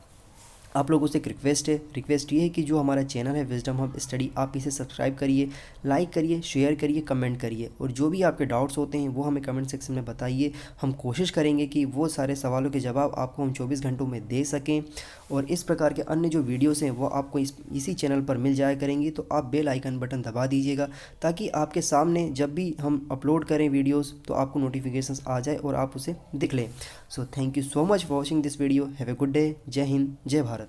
आप लोगों से एक रिक्वेस्ट ये है कि जो हमारा चैनल है विजडम हब स्टडी, आप इसे सब्सक्राइब करिए, लाइक करिए, शेयर करिए, कमेंट करिए, और जो भी आपके डाउट्स होते हैं वो हमें कमेंट सेक्शन में बताइए। हम कोशिश करेंगे कि वो सारे सवालों के जवाब आपको हम 24 घंटों में दे सकें। और इस प्रकार के अन्य जो वीडियोस हैं वो आपको इसी चैनल पर मिल जाया करेंगी, तो आप बेल आइकन बटन दबा दीजिएगा ताकि आपके सामने जब भी हम अपलोड करें वीडियोज़ तो आपको नोटिफिकेशंस आ जाए और आप उसे देख लें। So thank you so much for watching this video. Have a good day. जय हिंद, जय भारत।